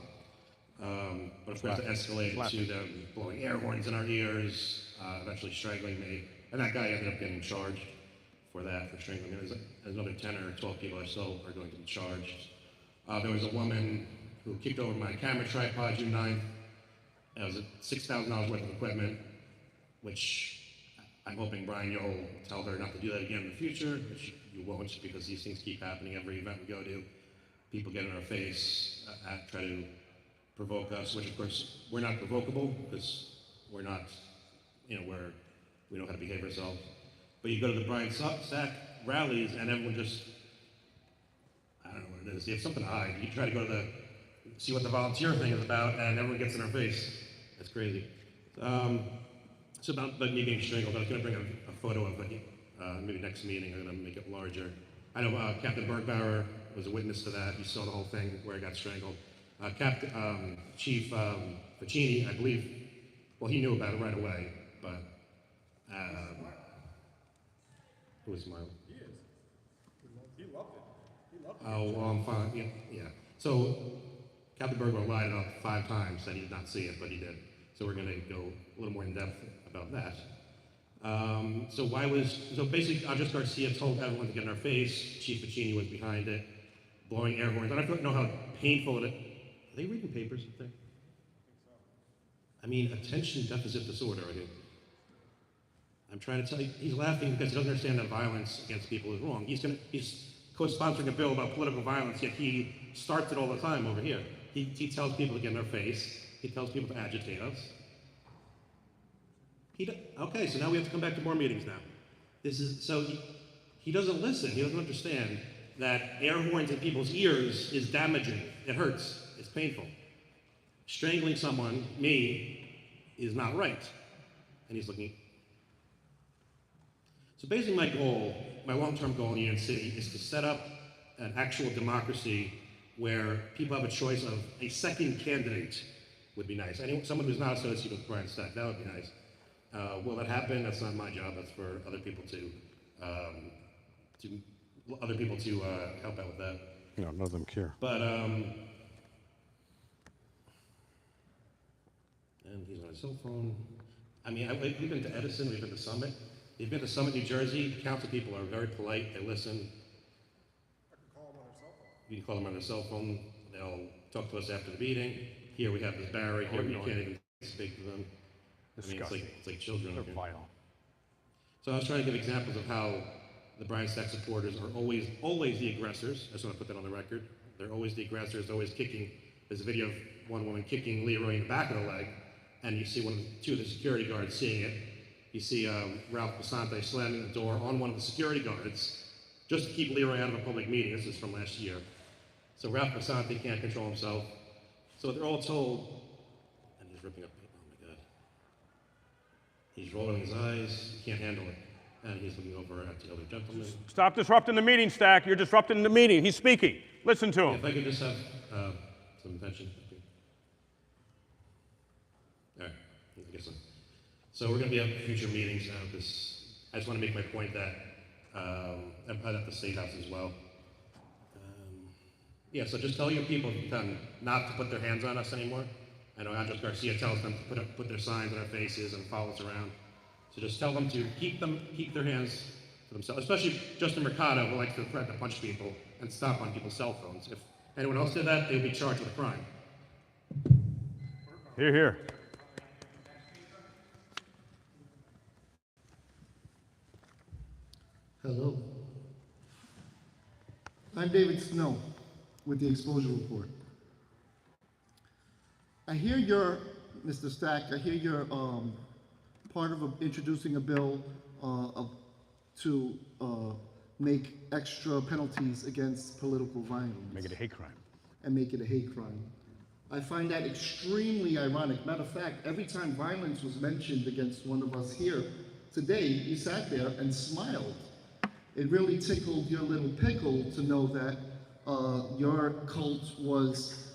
J: But of course it escalated to them blowing air horns in our ears, eventually strangling me, and that guy ended up getting charged for that, for strangling me. There's another 10 or 12 people or so are going to be charged. There was a woman who kicked over my camera tripod June 9th. It was $6,000 worth of equipment, which I'm hoping, Brian, you'll tell her not to do that again in the future, which you won't, because these things keep happening every event we go to. People get in our face, try to provoke us, which of course we're not provocable, because we're not, we know how to behave ourselves. But you go to the Brian Stack rallies and everyone just, I don't know what it is, they have something to hide. You try to go to see what the volunteer thing is about and everyone gets in our face. That's crazy. It's about me being strangled. I was going to bring a photo of it, maybe next meeting. I'm going to make it larger. I know Captain Bergbauer was a witness to that. You saw the whole thing where I got strangled. Chief Ficini, I believe, well, he knew about it right away, but who was my?
B: He is. He loved it. He loved it.
J: Oh, well, I'm fine. Yeah. So Captain Bergbauer lied about 5 times, said he did not see it, but he did. So we're going to go a little more in depth about that. So basically Andres Garcia told everyone to get in our face. Chief Ficini was behind it, blowing air horns. I don't know how painful it is. Are they reading papers? I think? I mean, attention deficit disorder, I mean. I'm trying to tell you, he's laughing because he doesn't understand that violence against people is wrong. He's co-sponsoring a bill about political violence, yet he starts it all the time over here. He tells people to get in their face. He tells people to agitate us. Okay, so now we have to come back to more meetings now. He doesn't listen. He doesn't understand that air horns in people's ears is damaging. It hurts. It's painful. Strangling someone, me, is not right. And he's looking. So basically my long-term goal in Union City is to set up an actual democracy where people have a choice of a second candidate would be nice. Someone who's not associated with Brian Stack, that would be nice. Will that happen? That's not my job. That's for other people to help out with that.
A: No, none of them care.
J: But and he's on his cell phone. I mean, we've been to Edison. We've been to Summit. We've been to Summit, New Jersey. The council people are very polite. They listen. You can call them on their cell phone. They'll talk to us after the meeting. Here we have this barrier. Here we can't even speak to them. I mean, it's like children.
A: They're vile.
J: So I was trying to give examples of how the Brian Stack supporters are always the aggressors. I just want to put that on the record. They're always the aggressors, always kicking. There's a video of one woman kicking Leroy in the back of the leg, and you see two of the security guards seeing it. You see Ralph Basante slamming the door on one of the security guards just to keep Leroy out of a public meeting. This is from last year. So Ralph Basante can't control himself. So they're all told, and he's ripping up, oh my God. He's rolling his eyes, he can't handle it. And he's looking over at the other gentleman.
A: Stop disrupting the meeting, Stack. You're disrupting the meeting. He's speaking. Listen to him.
J: If I could just have some attention. All right, I guess so. So we're going to be at future meetings now because I just want to make my point that I'm at the State House as well. Yeah, so just tell your people not to put their hands on us anymore. I know Andres Garcia tells them to put their signs on their faces and follow us around. So just tell them to keep their hands to themselves, especially Justin Mercado, who likes to threaten to punch people and stop on people's cell phones. If anyone else did that, they would be charged with a crime.
A: Hear, hear.
C: Hello. I'm David Snow with the Exposure Report. I hear Mr. Stack, I hear you're part of introducing a bill to make extra penalties against political violence.
A: Make it a hate crime.
C: And make it a hate crime. I find that extremely ironic. Matter of fact, every time violence was mentioned against one of us here today, you sat there and smiled. It really tickled your little pickle to know that your cult was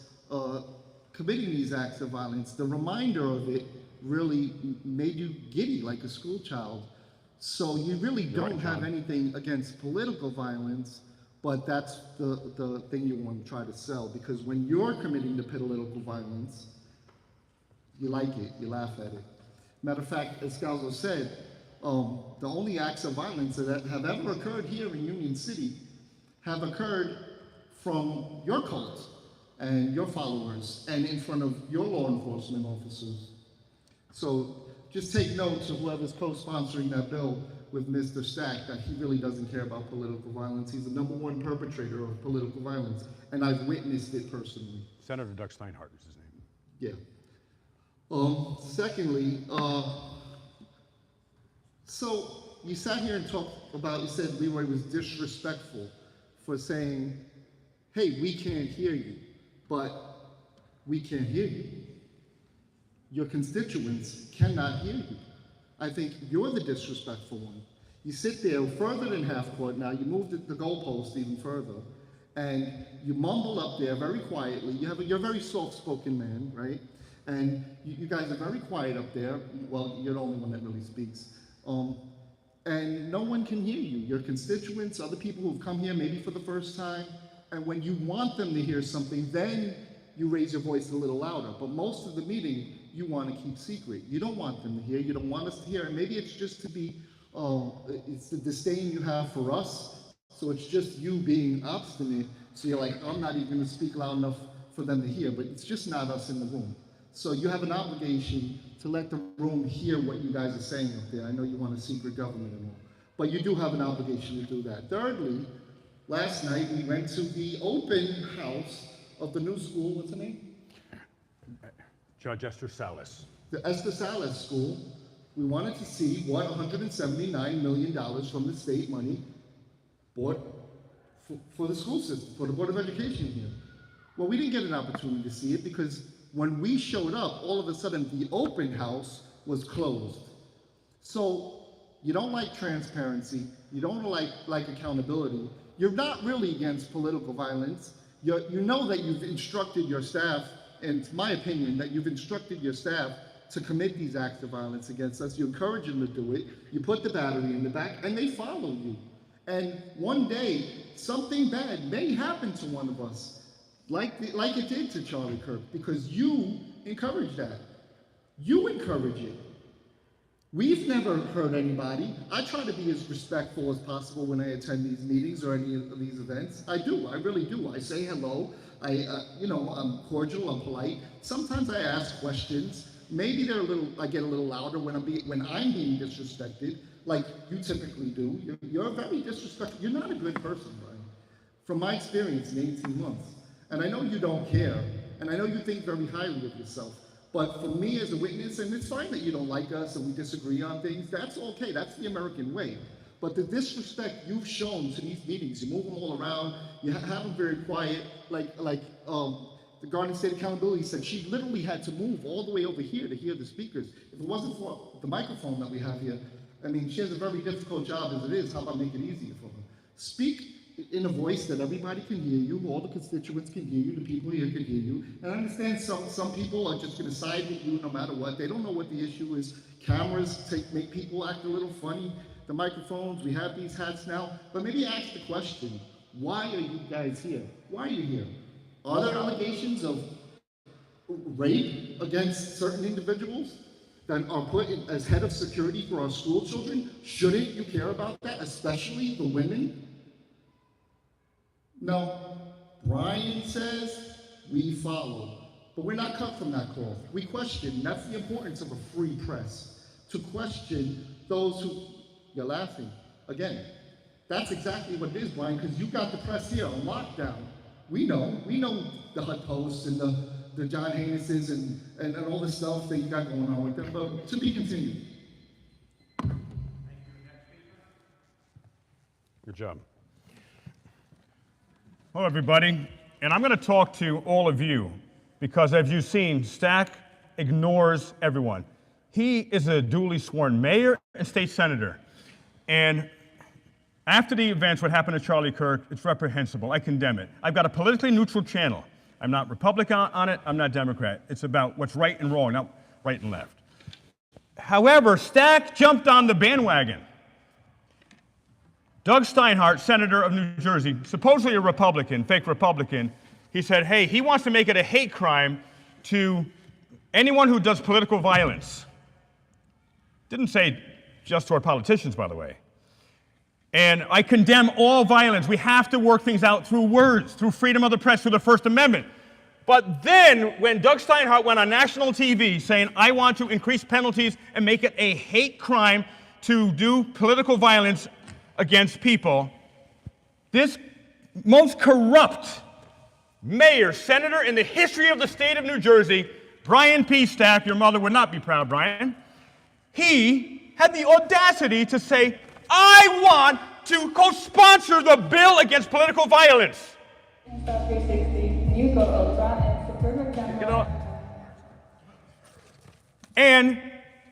C: committing these acts of violence. The reminder of it really made you giddy like a school child. So you really don't have anything against political violence, but that's the thing you want to try to sell, because when you're committing the political violence, you like it, you laugh at it. Matter of fact, as Scalzo said, the only acts of violence that have ever occurred here in Union City have occurred from your cult and your followers and in front of your law enforcement officers. So just take note of whoever's co-sponsoring that bill with Mr. Stack, that he really doesn't care about political violence. He's the #1 perpetrator of political violence, and I've witnessed it personally.
A: Senator Doug Steinhardt is his name.
C: Yeah. Secondly, so you sat here and talked about, you said Leroy was disrespectful for saying, hey, we can't hear you, but we can't hear you. Your constituents cannot hear you. I think you're the disrespectful one. You sit there further than half court now, you moved the goalpost even further, and you mumble up there very quietly. You're a very soft-spoken man, right? And you guys are very quiet up there. Well, you're the only one that really speaks. And no one can hear you. Your constituents, other people who've come here maybe for the first time, and when you want them to hear something, then you raise your voice a little louder. But most of the meeting, you want to keep secret. You don't want them to hear. You don't want us to hear. And maybe it's just to be, it's the disdain you have for us. So it's just you being obstinate. So you're like, I'm not even going to speak loud enough for them to hear. But it's just not us in the room. So you have an obligation to let the room hear what you guys are saying up there. I know you want a secret government and all, but you do have an obligation to do that. Thirdly, last night we went to the open house of the new school, what's the name?
A: Judge Esther Salas.
C: The Esther Salas School. We wanted to see what $179 million from the state money bought for the school system, for the Board of Education here. Well, we didn't get an opportunity to see it because when we showed up, all of a sudden the open house was closed. So you don't like transparency, you don't like accountability, you're not really against political violence, you know that you've instructed your staff, and it's my opinion that you've instructed your staff to commit these acts of violence against us. You encourage them to do it, you put the battery in the back, and they follow you. And one day, something bad may happen to one of us, like it did to Charlie Kirk, because you encourage that. You encourage it. We've never hurt anybody. I try to be as respectful as possible when I attend these meetings or any of these events. I do, I really do. I say hello. I'm cordial, I'm polite. Sometimes I ask questions. Maybe I get a little louder when I'm being disrespected, like you typically do. You're very disrespectful. You're not a good person, Brian. From my experience in 18 months. And I know you don't care, and I know you think very highly of yourself. But for me as a witness, and it's fine that you don't like us and we disagree on things, that's okay, that's the American way. But the disrespect you've shown to these meetings, you move them all around, you have them very quiet, the Garden State Accountability said she literally had to move all the way over here to hear the speakers. If it wasn't for the microphone that we have here, I mean, she has a very difficult job as it is. How about make it easier for her? Speak in a voice that everybody can hear you, all the constituents can hear you, the people here can hear you. And I understand some people are just gonna side with you no matter what. They don't know what the issue is. Cameras make people act a little funny. The microphones, we have these hats now. But maybe ask the question, why are you guys here? Why are you here? Are there allegations of rape against certain individuals that are put in as head of security for our school children? Shouldn't you care about that, especially the women? No. Brian says we follow, but we're not cut from that cloth. We question. That's the importance of a free press, to question those who, you're laughing, again, that's exactly what it is, Brian, because you got the press here on lockdown. We know the HUD Posts and the John Haynes's and all the stuff that you got going on with them, but to be continued.
A: Good job. Hello, everybody. And I'm going to talk to all of you because, as you've seen, Stack ignores everyone. He is a duly sworn mayor and state senator. And after the events, what happened to Charlie Kirk, it's reprehensible. I condemn it. I've got a politically neutral channel. I'm not Republican on it. I'm not Democrat. It's about what's right and wrong, not right and left. However, Stack jumped on the bandwagon. Doug Steinhardt, senator of New Jersey, supposedly a Republican, fake Republican, he said, hey, he wants to make it a hate crime to anyone who does political violence. Didn't say just toward politicians, by the way. And I condemn all violence. We have to work things out through words, through freedom of the press, through the First Amendment. But then, when Doug Steinhardt went on national TV saying, I want to increase penalties and make it a hate crime to do political violence against people, this most corrupt mayor, senator in the history of the state of New Jersey, Brian P. Stack, your mother would not be proud, Brian, he had the audacity to say, I want to co-sponsor the bill against political violence. And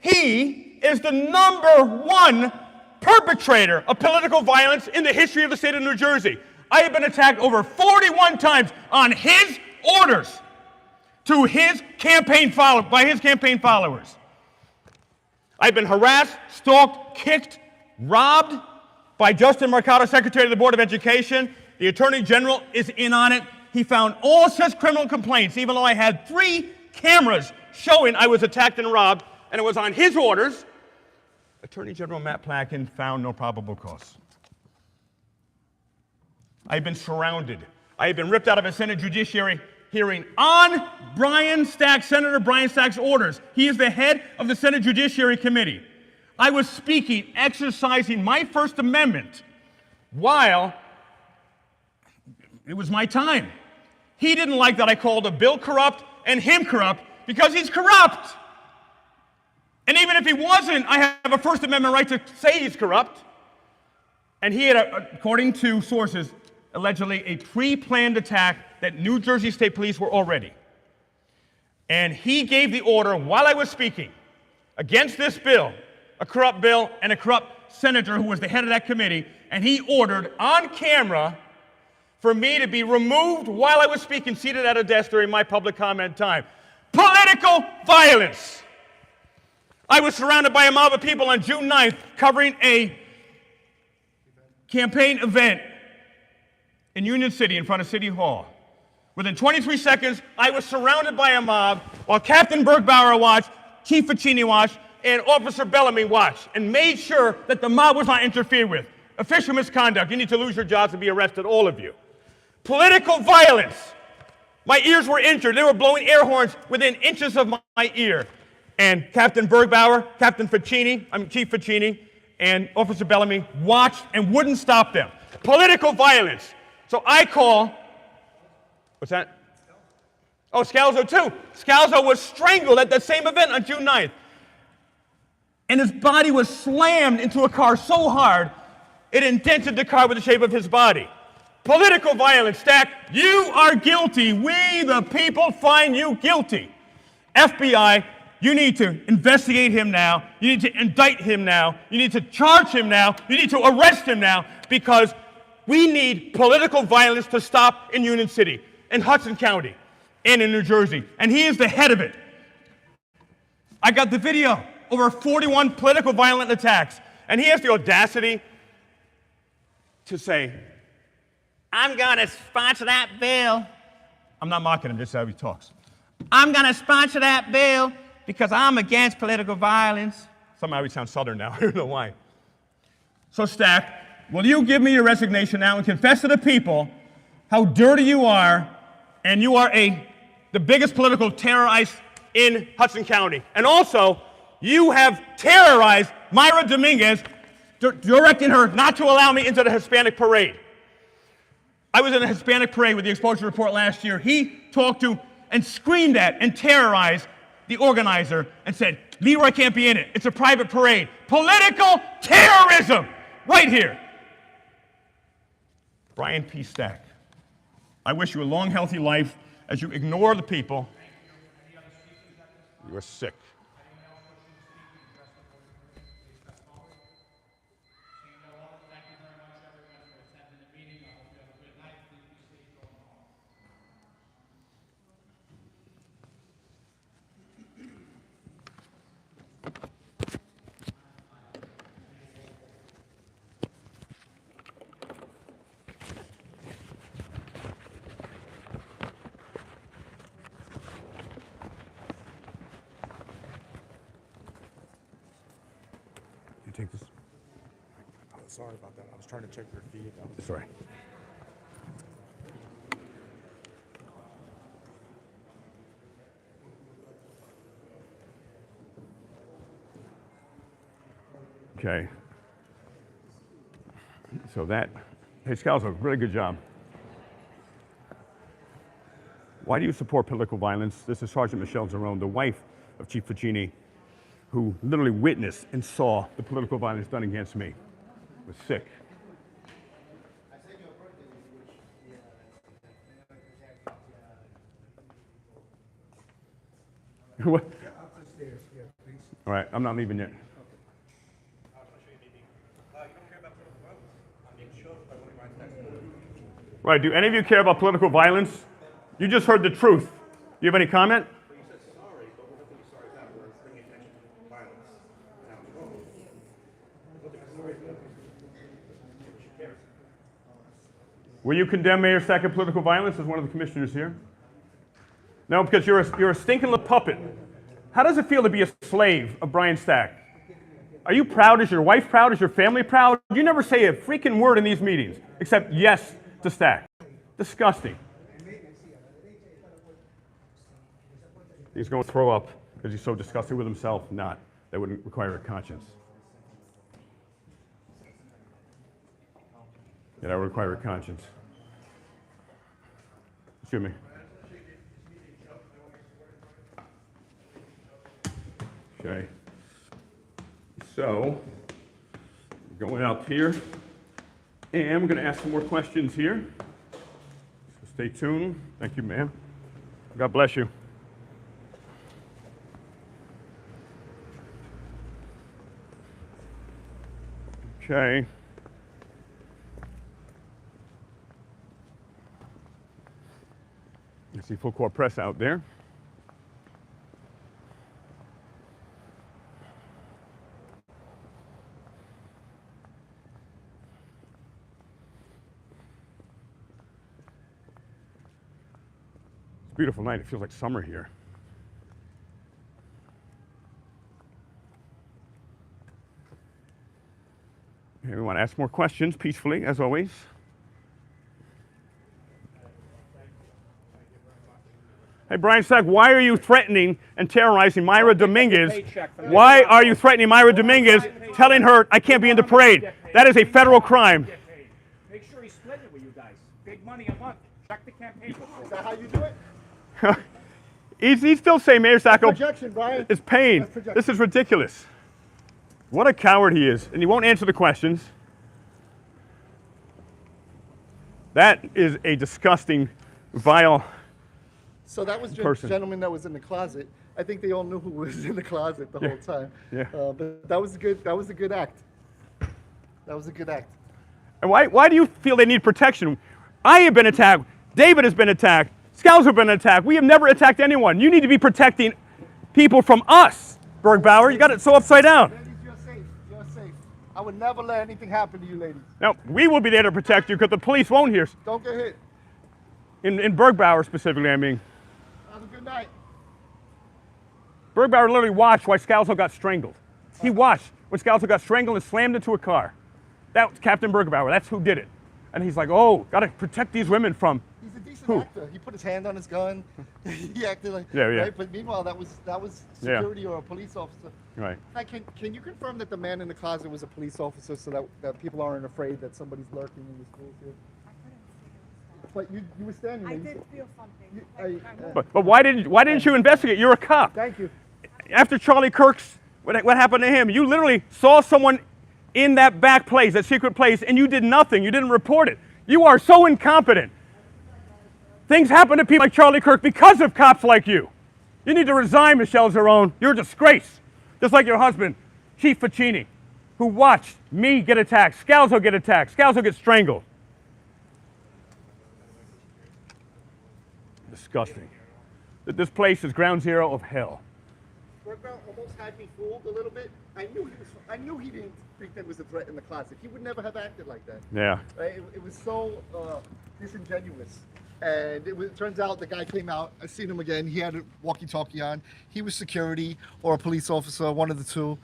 A: he is the #1 perpetrator of political violence in the history of the state of New Jersey. I have been attacked over 41 times on his orders to his campaign by his campaign followers. I've been harassed, stalked, kicked, robbed by Justin Mercado, Secretary of the Board of Education. The Attorney General is in on it. He found all such criminal complaints, even though I had 3 cameras showing I was attacked and robbed, and it was on his orders. Attorney General Matt Plotkin found no probable cause. I've been surrounded. I have been ripped out of a Senate Judiciary hearing on Senator Brian Stack's orders. He is the head of the Senate Judiciary Committee. I was speaking, exercising my First Amendment while it was my time. He didn't like that I called a bill corrupt and him corrupt because he's corrupt. And even if he wasn't, I have a First Amendment right to say he's corrupt. And he had, according to sources, allegedly a pre-planned attack that New Jersey State Police were already. And he gave the order while I was speaking against this bill, a corrupt bill, and a corrupt senator who was the head of that committee, and he ordered on camera for me to be removed while I was speaking, seated at a desk during my public comment time. Political violence. I was surrounded by a mob of people on June 9th covering a campaign event in Union City in front of City Hall. Within 23 seconds, I was surrounded by a mob while Captain Bergbauer watched, Chief Ficini watched, and Officer Bellamy watched, and made sure that the mob was not interfered with. Official misconduct. You need to lose your jobs and be arrested, all of you. Political violence. My ears were injured. They were blowing air horns within inches of my ear. And Captain Bergbauer, Chief Ficini, and Officer Bellamy watched and wouldn't stop them. Political violence. So I call, what's that? Oh, Scalzo too. Scalzo was strangled at that same event on June 9th. And his body was slammed into a car so hard, it indented the car with the shape of his body. Political violence. Stack, you are guilty. We, the people, find you guilty. FBI, you need to investigate him now. You need to indict him now. You need to charge him now. You need to arrest him now, because we need political violence to stop in Union City, in Hudson County, and in New Jersey. And he is the head of it. I got the video. Over 41 political violent attacks. And he has the audacity to say, I'm going to sponsor that bill. I'm not mocking him, just how he talks. I'm going to sponsor that bill because I'm against political violence. Somehow he sounds Southern now. I don't know why. So, Stack, will you give me your resignation now and confess to the people how dirty you are, and you are the biggest political terrorist in Hudson County. And also, you have terrorized Myra Dominguez, directing her not to allow me into the Hispanic parade. I was in a Hispanic parade with the Exposure Report last year. He talked to and screamed at and terrorized the organizer and said, Leroy can't be in it. It's a private parade. Political terrorism right here. Brian P. Stack, I wish you a long, healthy life as you ignore the people. You are sick. Take this.
B: Oh, sorry about that. I was trying to check your feed.
A: Sorry. Okay. So that, hey, Scalzo, really good job. Why do you support political violence? This is Sergeant Michelle Zerone, the wife of Chief Ficini, who literally witnessed and saw the political violence done against me. Was sick. What? All right, I'm not leaving yet. Right, do any of you care about political violence? You just heard the truth. Do you have any comment? Will you condemn Mayor Stack of political violence as one of the commissioners here? No, because you're a stinking little puppet. How does it feel to be a slave of Brian Stack? Are you proud? Is your wife proud? Is your family proud? You never say a freaking word in these meetings except yes to Stack. Disgusting. He's going to throw up because he's so disgusted with himself. Not. That wouldn't require a conscience. Yeah, that would require a conscience. Excuse me. Okay. So, going up here, and we're going to ask some more questions here. So stay tuned. Thank you, ma'am. God bless you. Okay. You see full court press out there. It's a beautiful night. It feels like summer here. Okay, we want to ask more questions peacefully, as always. Hey, Brian Sack, why are you threatening and terrorizing Myra Dominguez? Why are you threatening Myra Dominguez, telling her I can't be in the parade? That is a federal crime.
E: Make sure he's splitting it with you guys. Big money a month. Check the campaign report.
C: Is that how you do it?
A: He's still saying Mayor Sacco
C: Projection, Brian.
A: is pain.
C: That's projection.
A: This is ridiculous. What a coward he is. And he won't answer the questions. That is a disgusting, vile
C: So that was just
A: person.
C: the gentleman that was in the closet. I think they all knew who was in the closet the whole time.
A: Yeah.
C: But that was a good. That was a good act. That was a good act.
A: And why do you feel they need protection? I have been attacked. David has been attacked. Scalzo have been attacked. We have never attacked anyone. You need to be protecting people from us, Bergbauer. You got it so upside down.
C: Ladies, you're safe. You're safe. I would never let anything happen to you, ladies.
A: Now, we will be there to protect you because the police won't hear.
C: Don't get hit.
A: In Bergbauer specifically, I mean.
C: Have a good night.
A: Bergbauer literally watched why Scalzo got strangled. He watched when Scalzo got strangled and slammed into a car. That was Captain Bergbauer. That's who did it. And he's like, oh, got to protect these women from.
C: He's a decent
A: Who?
C: actor. He put his hand on his gun. He acted like.
A: Yeah, yeah.
C: Right? But meanwhile, that was
A: Yeah.
C: security or a police officer.
A: Right.
C: Now, can you confirm that the man in the closet was a police officer, so that people aren't afraid that somebody's lurking in the schools here? But you were standing there.
F: I
C: You
F: did
C: said-
F: feel something.
A: But why didn't you investigate? You're a cop.
C: Thank you.
A: After Charlie Kirk's, what happened to him? You literally saw someone in that back place, that secret place, and you did nothing. You didn't report it. You are so incompetent. Things happen to people like Charlie Kirk because of cops like you. You need to resign, Michelle Zerone. You're a disgrace. Just like your husband, Chief Ficini, who watched me get attacked, Scalzo get attacked, Scalzo get strangled. Disgusting. This place is ground zero of hell.
C: Bergbaum almost had me fooled a little bit. I knew he didn't think there was a threat in the closet. He would never have acted like that.
A: Yeah.
C: Right? It was so disingenuous. And it turns out the guy came out. I seen him again. He had a walkie-talkie on. He was security or a police officer, one of the two.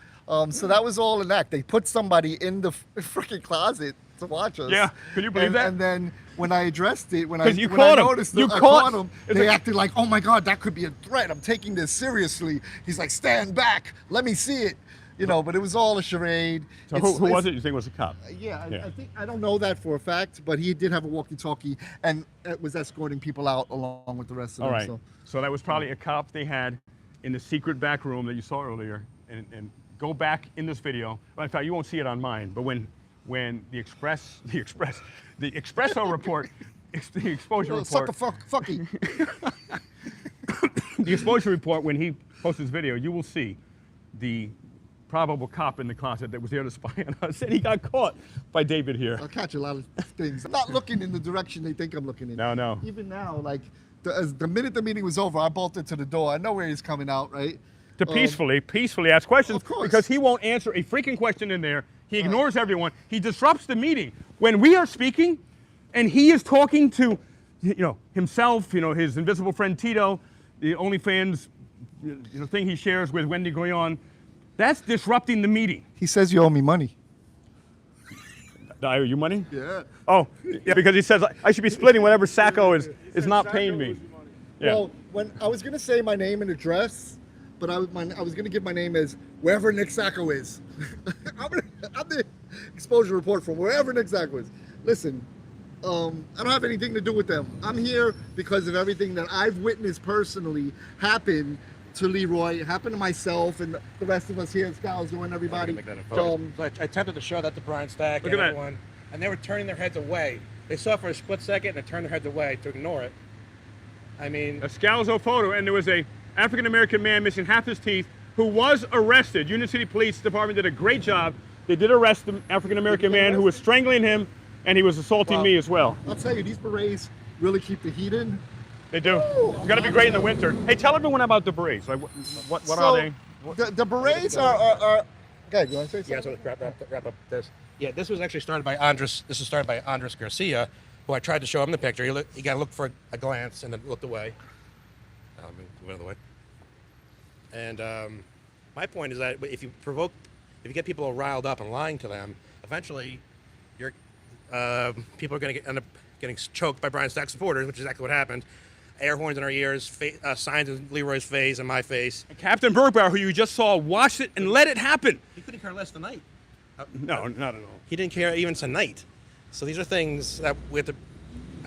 C: So that was all an act. They put somebody in the freaking closet to watch us.
A: Yeah. Can you believe that?
C: And then when I addressed it, when I
A: you caught him.
C: noticed
A: You
C: I
A: caught-
C: caught him,
A: it's
C: they
A: a-
C: acted like, oh my God, that could be a threat. I'm taking this seriously. He's like, stand back. Let me see it. You know, but it was all a charade.
A: So who was it you think was a cop?
C: Yeah,
A: Yeah.
C: I think I don't know that for a fact, but he did have a walkie-talkie and was escorting people out along with the rest of
A: All
C: them.
A: right. So that was probably a cop they had in the secret back room that you saw earlier. And go back in this video. Well, in fact, you won't see it on mine. But when the Expresso report, the exposure report,
C: Sucker fucky.
A: the exposure report, when he posts this video, you will see the probable cop in the closet that was there to spy on us, and he got caught by David here.
C: I'll catch a lot of things. I'm not looking in the direction they think I'm looking in.
A: No.
C: Even now, like the minute the meeting was over, I bolted to the door. I know where he's coming out, right?
A: To peacefully ask questions,
C: Of course.
A: because he won't answer a freaking question in there. He ignores everyone. He disrupts the meeting. When we are speaking, and he is talking to, himself, his invisible friend Tito, the OnlyFans, thing he shares with Wendy Goyon, that's disrupting the meeting.
C: He says you owe me money.
A: I owe you money?
C: Yeah.
A: Oh, yeah, because he says I should be splitting whatever Sacco is not paying me. Yeah.
C: Well, when I was gonna say my name and address, but I was gonna give my name as wherever Nick Sacco is. I'm the exposure report from wherever Nick Sacco is. Listen, I don't have anything to do with them. I'm here because of everything that I've witnessed personally happen to Leroy, happened to myself and the rest of us here at Scalzo and everybody.
J: So I attempted to show that to Brian Stack
A: Look
J: and
A: at that.
J: everyone, and they were turning their heads away. They saw it for a split second and they turned their heads away to ignore it. I mean,
A: A Scalzo photo, and there was a African-American man missing half his teeth who was arrested. Union City Police Department did a great job. They did arrest the African-American man who was strangling him, and he was assaulting me as well.
C: I'll tell you, these berets really keep the heat in.
A: They do. It's got to be great in the winter. Hey, tell everyone about the berets. Like, what
C: So,
A: are they?
C: The berets are okay, you want to say
J: yeah,
C: something?
J: so let's wrap up this. Yeah, this was actually started by Andres. This was started by Andres Garcia, who I tried to show him the picture. He got to look for a glance and then looked away. Move out of the way. And my point is that if you get people riled up and lying to them, eventually, people are going to end up getting choked by Brian Stack supporters, which is exactly what happened. Air horns in our ears, signs in Leroy's face and my face.
A: Captain Bergbauer, who you just saw, watched it and let it happen.
J: He couldn't care less tonight.
A: No, not at all.
J: He didn't care even tonight. So these are things that we have to.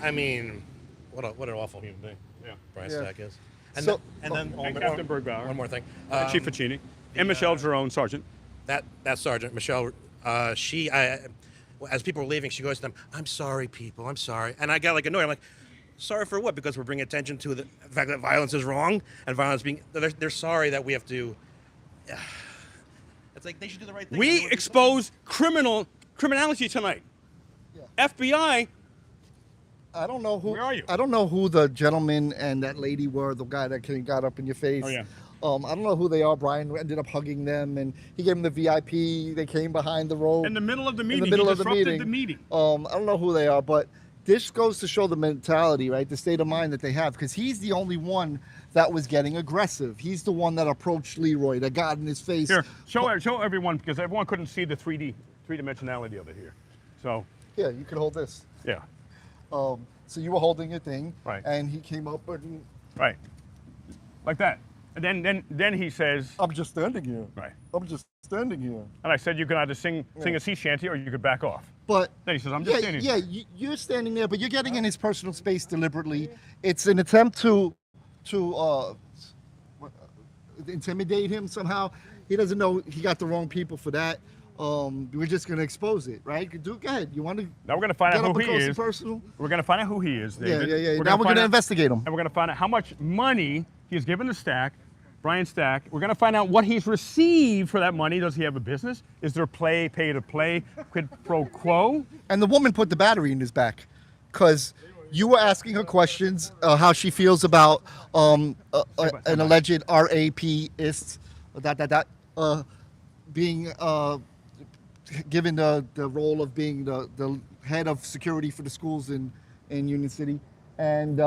J: I mean, what an awful human being.
A: Yeah.
J: Brian
C: Yeah.
J: Stack is. And
C: So-
J: then
A: And Captain Bergbauer.
J: one more thing.
A: Chief Ficini. And Michelle Jerome, Sergeant.
J: That sergeant Michelle, as people were leaving, she goes to them, "I'm sorry, people. I'm sorry." And I got like annoyed. I'm like, "Sorry for what?" Because we're bringing attention to the fact that violence is wrong and violence being. They're sorry that we have to. It's like they should do the right thing.
A: We expose criminality tonight.
C: Yeah.
A: FBI.
C: I don't know who.
A: Where are you?
C: I don't know who the gentleman and that lady were. The guy that got up in your face.
A: Oh, yeah.
C: I don't know who they are. Brian ended up hugging them, and he gave them the VIP. They came behind the rope.
A: In the middle of the meeting.
C: In the middle
A: he
C: of the
A: disrupted
C: meeting.
A: the meeting.
C: I don't know who they are, but this goes to show the mentality, right? The state of mind that they have, because he's the only one that was getting aggressive. He's the one that approached Leroy, that got in his face.
A: Here, show everyone, because everyone couldn't see the three-dimensionality of it here. So,
C: Yeah, you could hold this.
A: yeah,
C: So you were holding your thing,
A: Right.
C: and he came up and
A: right. Like that. And then he says,
C: I'm just standing here.
A: right.
C: I'm just standing here.
A: And I said, you can either sing a sea shanty or you could back off.
C: But
A: Then he says, I'm just standing here.
C: yeah, you're standing there, but you're getting in his personal space deliberately. It's an attempt to intimidate him somehow. He doesn't know he got the wrong people for that. We're just gonna expose it, right? Go ahead. You want to?
A: Now we're going to find
C: Get
A: out
C: up
A: who
C: and
A: he
C: close and
A: is.
C: personal.
A: We're going to find out who he is, David.
C: Yeah. Now we're
A: find
C: gonna
A: out-
C: investigate him.
A: And we're going to find out how much money he's given to Stack, Brian Stack. We're going to find out what he's received for that money. Does he have a business? Is there pay to play, quid pro quo?
C: And the woman put the battery in his back, because you were asking her questions, how she feels about an alleged rapist, being given the role of being the head of security for the schools in Union City, and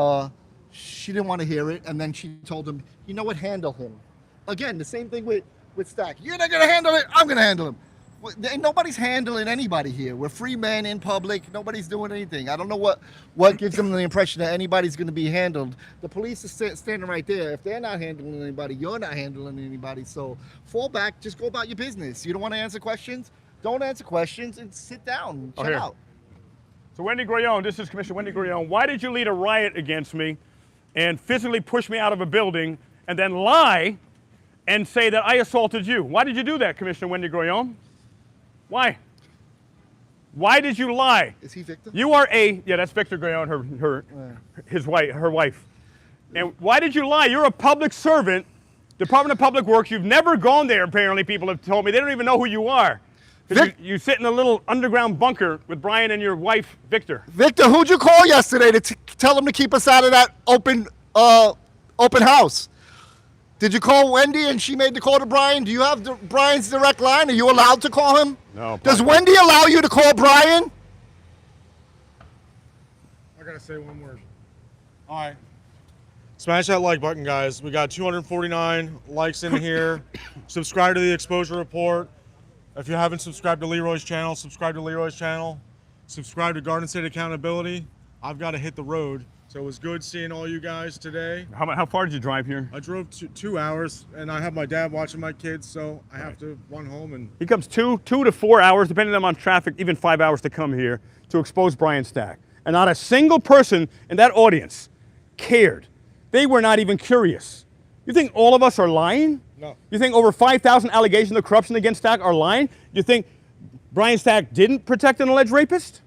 C: she didn't want to hear it. And then she told him, "You know what? Handle him." Again, the same thing with Stack. You're not gonna handle it. I'm gonna handle him. Well, nobody's handling anybody here. We're free men in public. Nobody's doing anything. I don't know what gives them the impression that anybody's going to be handled. The police are standing right there. If they're not handling anybody, you're not handling anybody. So fall back. Just go about your business. You don't want to answer questions? Don't answer questions and sit down. Chill
A: here.
C: out.
A: So Wendy Grillon, this is Commissioner Wendy Grillon. Why did you lead a riot against me and physically push me out of a building and then lie and say that I assaulted you? Why did you do that, Commissioner Wendy Grillon? Why? Why did you lie?
C: Is he Victor?
A: You are that's Victor Grillon, her wife. And why did you lie? You're a public servant, Department of Public Works. You've never gone there, apparently, people have told me. They don't even know who you are. You sit in a little underground bunker with Brian and your wife, Victor.
C: Victor, who'd you call yesterday to tell him to keep us out of that open house? Did you call Wendy and she made the call to Brian? Do you have Brian's direct line? Are you allowed to call him?
A: No.
C: Does Wendy allow you to call Brian?
B: I gotta say one word. All right. Smash that like button, guys. We got 249 likes in here. Subscribe to the Exposure Report. If you haven't subscribed to Leroy's channel, subscribe to Leroy's channel. Subscribe to Garden State Accountability. I've got to hit the road. So it was good seeing all you guys today.
A: How far did you drive here?
B: I drove 2 hours, and I have my dad watching my kids, so I have to run home. And
A: He comes 2 to 4 hours, depending on traffic, even 5 hours to come here to expose Brian Stack. And not a single person in that audience cared. They were not even curious. You think all of us are lying?
B: No.
A: You think over 5,000 allegations of corruption against Stack are lying? You think Brian Stack didn't protect an alleged rapist?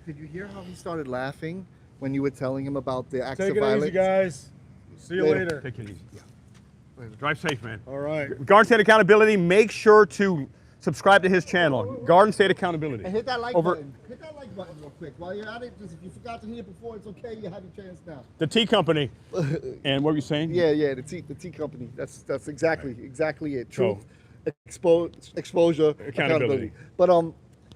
C: Did you hear how he started laughing when you were telling him about the acts
B: take
C: of
B: it
C: violence?
B: easy, guys. See you later.
A: Take it easy. Yeah. Drive safe, man.
B: All right.
A: Garden State Accountability, make sure to subscribe to his channel, Garden State Accountability.
C: And hit that like button. Hit that like button real quick. While you're at it, just if you forgot to hit it before, it's okay. You have your chance now.
A: The Tea Company. And what were you saying?
C: Yeah, the tea company. That's exactly it.
A: So-
C: Truth, exposure,
A: Accountability.
C: But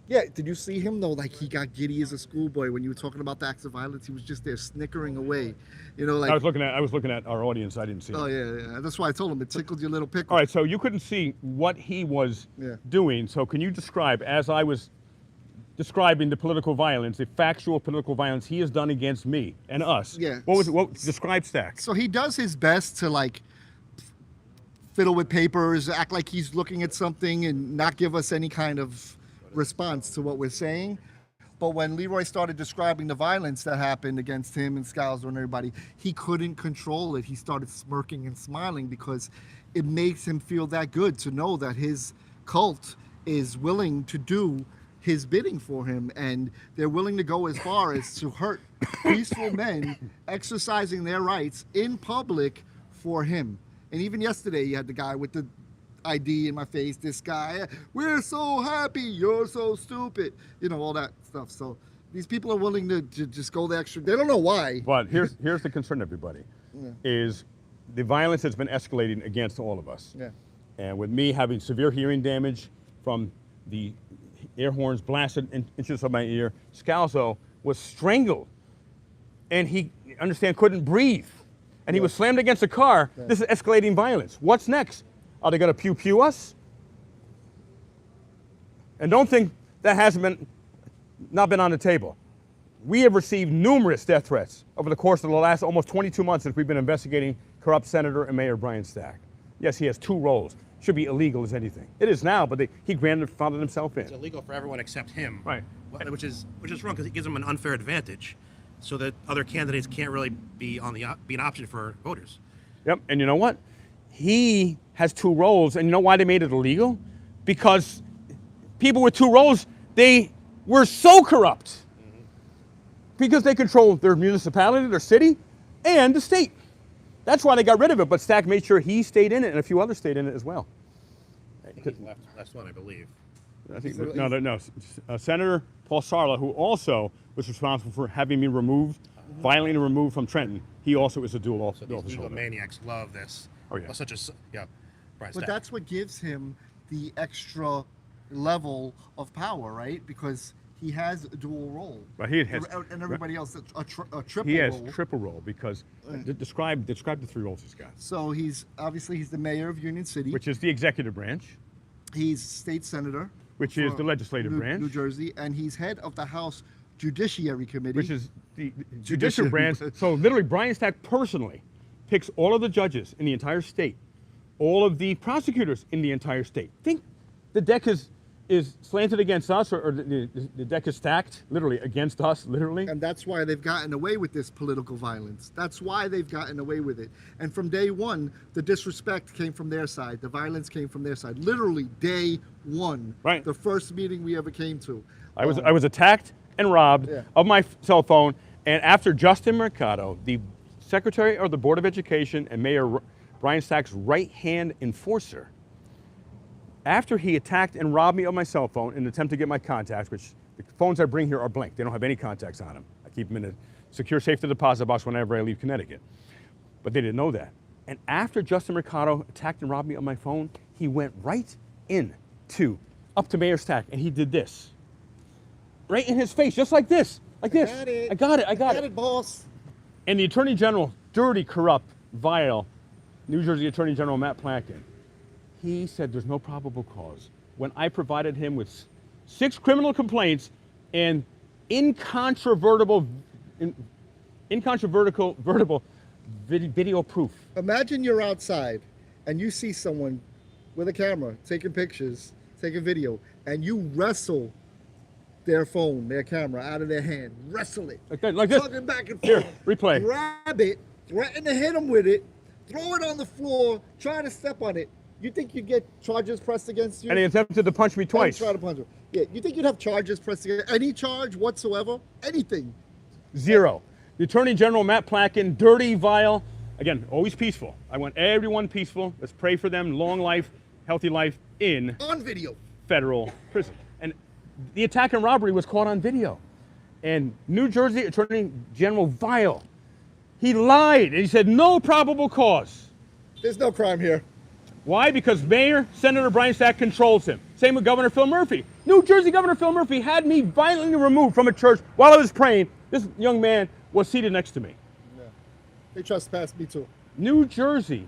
C: yeah, did you see him though? Like he got giddy as a schoolboy when you were talking about the acts of violence. He was just there snickering away. You know, like
A: I was looking at our audience. I didn't see.
C: oh yeah. That's why I told him it tickled your little pickle.
A: All right, so you couldn't see what he was doing. So can you describe, as I was describing the political violence, the factual political violence he has done against me and us?
C: Yeah.
A: What describe Stack?
C: So he does his best to like fiddle with papers, act like he's looking at something, and not give us any kind of response to what we're saying. But when Leroy started describing the violence that happened against him and Scalzo and everybody, he couldn't control it. He started smirking and smiling because it makes him feel that good to know that his cult is willing to do his bidding for him, and they're willing to go as far as to hurt peaceful men exercising their rights in public for him. And even yesterday, you had the guy with the ID in my face, this guy, we're so happy, you're so stupid, you know, all that stuff. So these people are willing to just go the extra, they don't know why.
A: But here's the concern, everybody, is the violence has been escalating against all of us.
C: Yeah.
A: And with me having severe hearing damage from the air horns blasted inches of my ear, Scalzo was strangled, and he, couldn't breathe. And he was slammed against a car. This is escalating violence. What's next? Are they going to pew-pew us? And don't think that hasn't not been on the table. We have received numerous death threats over the course of the last almost 22 months since we've been investigating corrupt Senator and Mayor Brian Stack. Yes, he has 2 roles. Should be illegal as anything. It is now, but he grandfathered himself in.
J: It's illegal for everyone except him.
A: Right.
J: Which is wrong because it gives him an unfair advantage, so that other candidates can't really be an option for voters.
A: Yep, and you know what? He has 2 roles, and you know why they made it illegal? Because people with 2 roles, they were so corrupt. Because they control their municipality, their city, and the state. That's why they got rid of it, but Stack made sure he stayed in it, and a few others stayed in it as well.
J: He's last one, I believe.
A: I think, no. Senator Paul Sarla, who also was responsible for having me removed, violently removed from Trenton, he also is a dual office.
J: So these legal maniacs love this.
A: Oh, yeah.
J: Brian
C: But
J: Stack.
C: that's what gives him the extra level of power, right? Because he has a dual role.
A: But he has,
C: and everybody else a triple
A: he has
C: role.
A: triple role because describe the 3 roles he's got.
C: So he's the mayor of Union City.
A: Which is the executive branch.
C: He's state senator.
A: Which is the legislative branch.
C: New Jersey, and he's head of the House Judiciary Committee.
A: Which is the judicial branch. So literally, Brian Stack personally picks all of the judges in the entire state, all of the prosecutors in the entire state. Think the deck is slanted against us, or the deck is stacked, literally, against us, literally.
C: And that's why they've gotten away with this political violence. That's why they've gotten away with it. And from day one, the disrespect came from their side. The violence came from their side. Literally, day one.
A: Right.
C: The first meeting we ever came to.
A: I was attacked and robbed of my cell phone, and after Justin Mercado, the Secretary of the Board of Education and Mayor Brian Stack's right-hand enforcer, after he attacked and robbed me of my cell phone in an attempt to get my contacts, which the phones I bring here are blank. They don't have any contacts on them. I keep them in a secure safety deposit box whenever I leave Connecticut. But they didn't know that. And after Justin Mercado attacked and robbed me of my phone, he went right up to Mayor Stack, and he did this. Right in his face, just like this. Like this. I got it,
C: boss.
A: And the Attorney General, dirty, corrupt, vile, New Jersey Attorney General Matt Plotkin, he said there's no probable cause. When I provided him with 6 criminal complaints and incontrovertible incontrovertible video proof.
C: Imagine you're outside and you see someone with a camera taking pictures, taking video, and you wrestle their phone, their camera out of their hand, wrestle it,
A: like this.
C: Talking back and
A: Here,
C: forth,
A: replay.
C: grab it, threaten to hit them with it, throw it on the floor, trying to step on it. You think you'd get charges pressed against you?
A: And he attempted to punch me twice.
C: Try to punch him. Yeah, you think you'd have charges pressed against any charge whatsoever? Anything?
A: Zero. The Attorney General, Matt Plotkin, dirty, vile. Again, always peaceful. I want everyone peaceful. Let's pray for them. Long life, healthy life in
C: On video.
A: federal prison. And the attack and robbery was caught on video. And New Jersey Attorney General Vile, he lied and he said no probable cause.
C: There's no crime here.
A: Why? Because Senator Brian Stack controls him. Same with Governor Phil Murphy. New Jersey Governor Phil Murphy had me violently removed from a church while I was praying. This young man was seated next to me.
C: Yeah. They trespassed me too.
A: New Jersey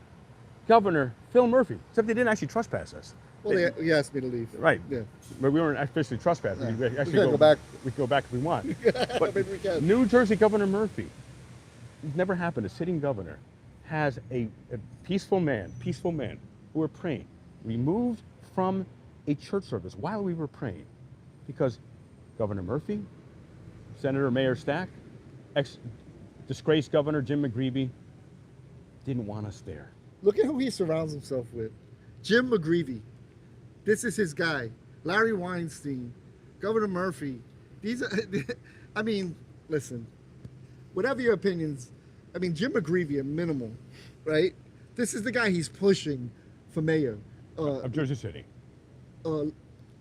A: Governor Phil Murphy, except they didn't actually trespass us.
C: Well, he asked me to leave.
A: Right.
C: Yeah.
A: But we weren't officially trespassing.
C: Yeah.
A: We actually
C: can go back.
A: We can go back if we want. But
C: Maybe we can.
A: New Jersey Governor Murphy, it's never happened. A sitting governor has a peaceful man who were praying, removed from a church service while we were praying, because Governor Murphy, Senator Mayor Stack, ex-disgraced Governor Jim McGreevey didn't want us there.
C: Look at who he surrounds himself with. Jim McGreevey. This is his guy. Larry Weinstein, Governor Murphy. These are, I mean, listen, whatever your opinions, I mean, Jim McGreevey at minimal, right? This is the guy he's pushing for mayor.
A: Of Jersey City.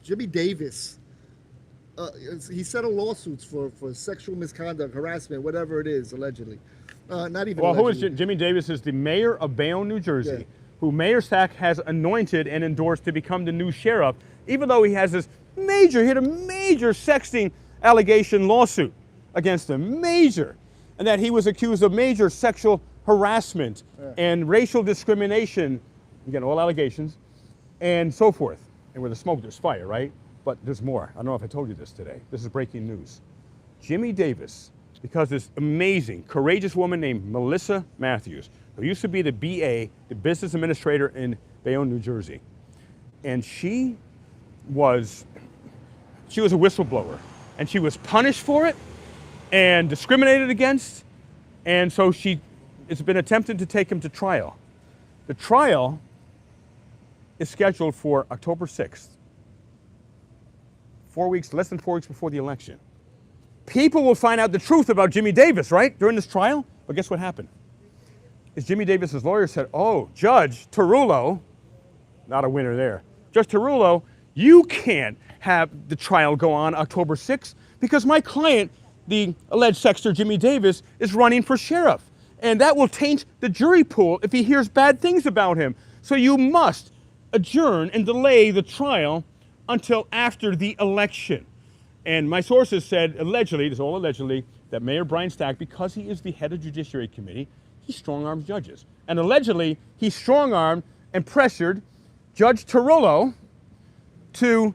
C: Jimmy Davis. He settled lawsuits for sexual misconduct, harassment, whatever it is, allegedly. Not even
A: Well,
C: allegedly.
A: who is Jimmy Davis? Is the mayor of Bayonne, New Jersey,
C: Yeah.
A: who Mayor Stack has anointed and endorsed to become the new sheriff, even though he has this major sexting allegation lawsuit against him, and that he was accused of major sexual harassment and racial discrimination, again, all allegations, and so forth. And where there's smoke, there's fire, right? But there's more. I don't know if I told you this today. This is breaking news. Jimmy Davis, because this amazing, courageous woman named Melissa Matthews, who used to be the BA, the business administrator in Bayonne, New Jersey, and she was a whistleblower, and she was punished for it and discriminated against, and so it's been attempted to take him to trial. The trial is scheduled for October 6th, less than 4 weeks before the election. People will find out the truth about Jimmy Davis, right, during this trial? But guess what happened? Is Jimmy Davis's lawyer said, oh, Judge Tarullo, not a winner there. Judge Tarullo, you can't have the trial go on October 6th because my client, the alleged sexter Jimmy Davis, is running for sheriff. And that will taint the jury pool if he hears bad things about him. So you must adjourn and delay the trial until after the election. And my sources said, allegedly, this is all allegedly, that Mayor Brian Stack, because he is the head of Judiciary Committee, he strong-arms judges. And allegedly, he strong-armed and pressured Judge Tarullo to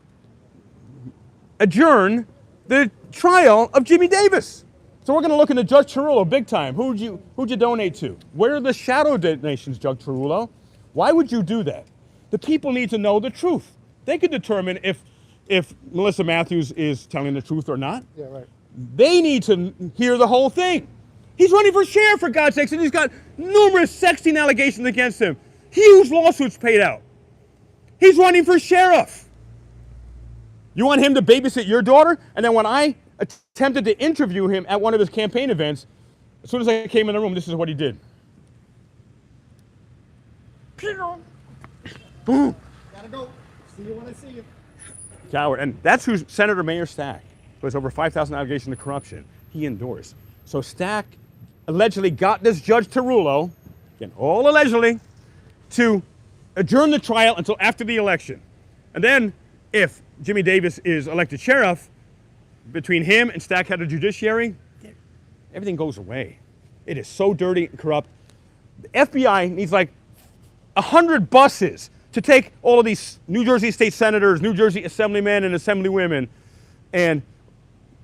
A: adjourn the trial of Jimmy Davis. So we're going to look into Judge Tarullo big time. Who'd you donate to? Where are the shadow donations, Judge Tarullo? Why would you do that? The people need to know the truth. They can determine if Melissa Matthews is telling the truth or not.
C: Yeah, right.
A: They need to hear the whole thing. He's running for sheriff, for God's sakes, and he's got numerous sexting allegations against him. Huge lawsuits paid out. He's running for sheriff. You want him to babysit your daughter? And then when I attempted to interview him at one of his campaign events, as soon as I came in the room, this is what he did. Boom.
C: Gotta go. See you when I see you.
A: Coward. And that's who Senator Mayor Stack, who has over 5,000 allegations of corruption, he endorsed. So Stack allegedly got this Judge Tarullo, again, all allegedly, to adjourn the trial until after the election. And then, if Jimmy Davis is elected sheriff, between him and Stack head of judiciary, everything goes away. It is so dirty and corrupt. The FBI needs like 100 buses to take all of these New Jersey state senators, New Jersey assemblymen and assemblywomen, and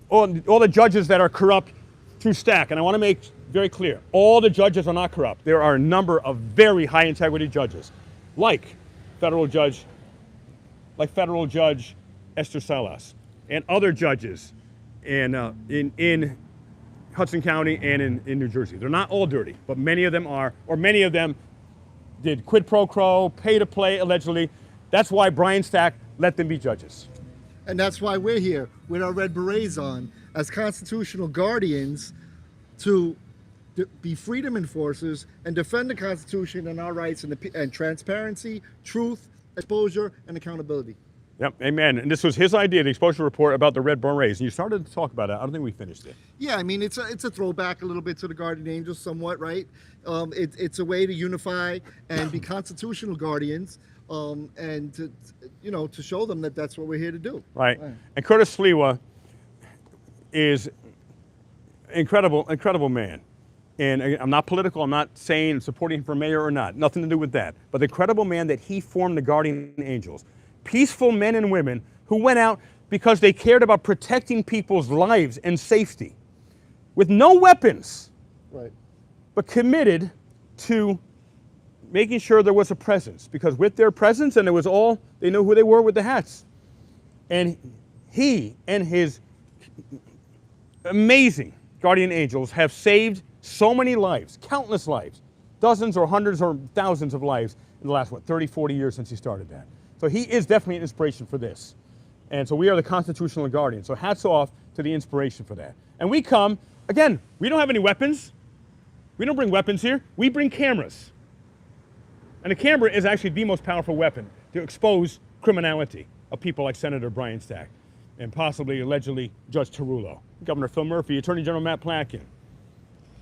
A: all the judges that are corrupt through Stack. And I want to make very clear. All the judges are not corrupt. There are a number of very high integrity judges, like federal judge Esther Salas and other judges in Hudson County and in New Jersey. They're not all dirty, but many of them are, or many of them did quid pro quo, pay to play, allegedly. That's why Brian Stack let them be judges.
C: And that's why we're here with our red berets on as constitutional guardians to be freedom enforcers and defend the Constitution and our rights and transparency, truth, exposure, and accountability.
A: Yep, amen. And this was his idea, the exposure report about the Red Berets. And you started to talk about it. I don't think we finished it.
C: Yeah, I mean, it's a throwback a little bit to the Guardian Angels somewhat, right? It's a way to unify and be constitutional guardians and to show them that that's what we're here to do.
A: Right. And Curtis Sliwa is incredible man. And I'm not political. I'm not saying supporting him for mayor or not. Nothing to do with that. But the incredible man that he formed the Guardian Angels. Peaceful men and women who went out because they cared about protecting people's lives and safety with no weapons,
C: right,
A: but committed to making sure there was a presence, because with their presence, and it was all, they knew who they were with the hats. And he and his amazing Guardian Angels have saved so many lives, countless lives, dozens or hundreds or thousands of lives in the last, 30, 40 years since he started that. So he is definitely an inspiration for this. And so we are the constitutional guardians. So hats off to the inspiration for that. And we come, again, we don't have any weapons. We don't bring weapons here. We bring cameras. And a camera is actually the most powerful weapon to expose criminality of people like Senator Brian Stack and possibly, allegedly, Judge Tarullo, Governor Phil Murphy, Attorney General Matt Platkin,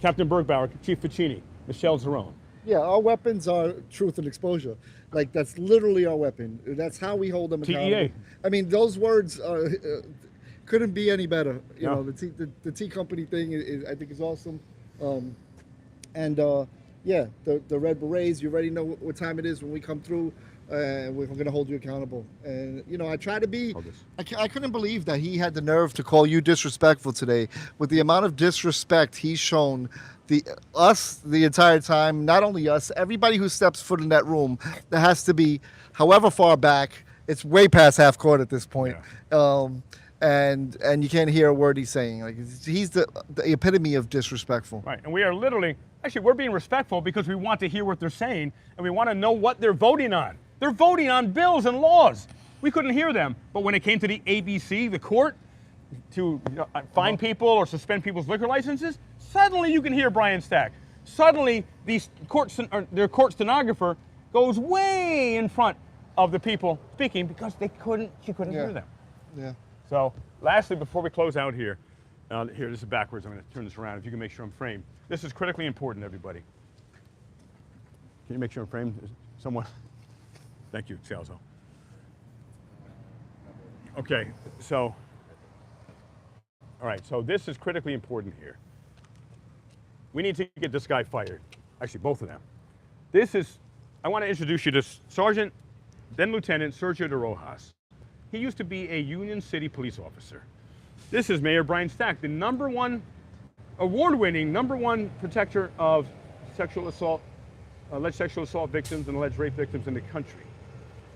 A: Captain Bergbauer, Chief Ficini, Michelle Zerone.
C: Yeah, our weapons are truth and exposure. Like, that's literally our weapon. That's how we hold them accountable.
A: TEA.
C: I mean, those words couldn't be any better. You know, the Tea Company thing I think is awesome. Yeah, the Red Berets, you already know what time it is when we come through. We're going to hold you accountable. And, I try to be, I couldn't believe that he had the nerve to call you disrespectful today. With the amount of disrespect he's shown us the entire time, not only us, everybody who steps foot in that room, that has to be, however far back, it's way past half court at this point. Yeah. And you can't hear a word he's saying. Like, he's the epitome of disrespectful.
A: Right, and we are literally, actually, we're being respectful because we want to hear what they're saying, and we want to know what they're voting on. They're voting on bills and laws. We couldn't hear them, but when it came to the ABC, the court, to fine people or suspend people's liquor licenses, suddenly you can hear Brian Stack. Suddenly, their court stenographer goes way in front of the people speaking because she couldn't hear them.
C: Yeah.
A: So, lastly, before we close out here, here, this is backwards. I'm going to turn this around if you can make sure I'm framed. This is critically important, everybody. Can you make sure I'm framed? Someone? Thank you, Scalzo. Okay, so, all right, so this is critically important here. We need to get this guy fired. Actually, both of them. I want to introduce you to Sergeant, then Lieutenant Sergio de Rojas. He used to be a Union City police officer. This is Mayor Brian Stack, the award-winning #1 protector of sexual assault, alleged sexual assault victims and alleged rape victims in the country.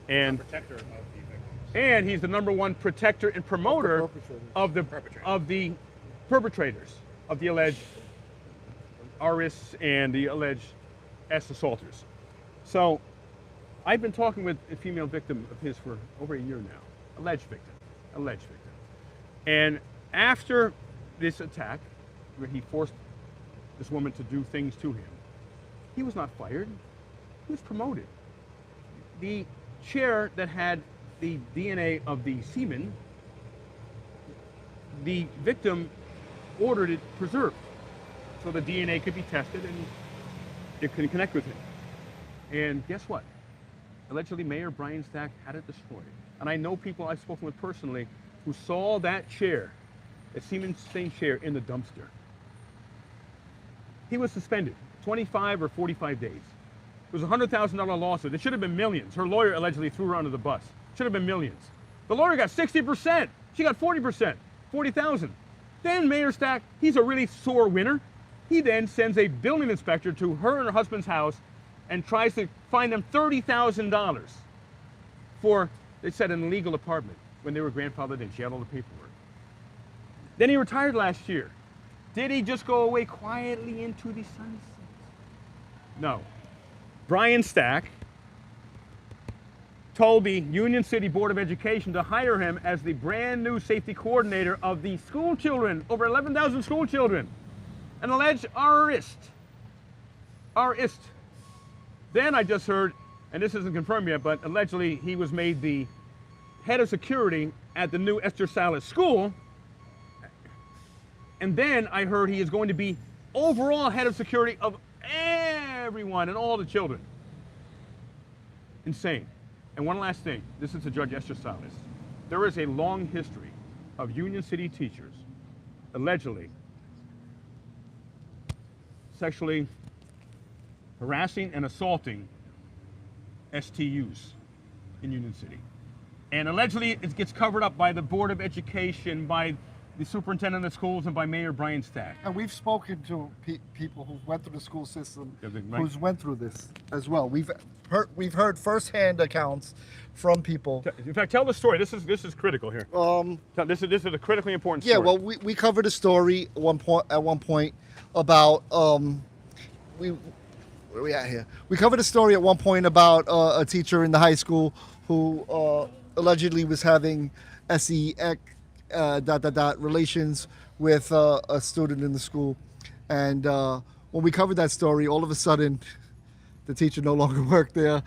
A: And
E: Protector of the victims.
A: And he's the #1 protector and promoter of the perpetrators of the alleged RS and the alleged S assaulters. So I've been talking with a female victim of his for over a year now. Alleged victim. And after this attack, where he forced this woman to do things to him, he was not fired. He was promoted. The chair that had the DNA of the semen, the victim ordered it preserved so the DNA could be tested and it could connect with him. And guess what? Allegedly, Mayor Brian Stack had it destroyed. And I know people I've spoken with personally who saw that chair, that semen-stained chair, in the dumpster. He was suspended 25 or 45 days. It was a $100,000 lawsuit. It should have been millions. Her lawyer allegedly threw her under the bus. It should have been millions. The lawyer got 60%. She got 40%, 40,000. Then Mayor Stack, he's a really sore winner. He then sends a building inspector to her and her husband's house and tries to find them $30,000 for, they said, an illegal apartment when they were grandfathered in. She had all the paperwork. Then he retired last year. Did he just go away quietly into the sunset? No. Brian Stack told the Union City Board of Education to hire him as the brand new safety coordinator of the school children, over 11,000 school children, an alleged RIst. Then I just heard, and this isn't confirmed yet, but allegedly he was made the head of security at the new Esther Salas school. And then I heard he is going to be overall head of security of everyone and all the children. Insane. And one last thing, this is to Judge Esther Salas. There is a long history of Union City teachers allegedly sexually harassing and assaulting STUs in Union City. And allegedly it gets covered up by the Board of Education, by the superintendent of schools, and by Mayor Brian Stack.
C: And we've spoken to people who went through the school system,
A: Right.
C: who's went through this as well. We've heard firsthand accounts from people.
A: In fact, tell the story. This is critical here. This is a critically important story.
C: Yeah, well, we covered a story at one point about where are we at here? We covered a story at one point about a teacher in the high school who allegedly was having SEX relations with a student in the school, and when we covered that story, all of a sudden the teacher no longer worked there,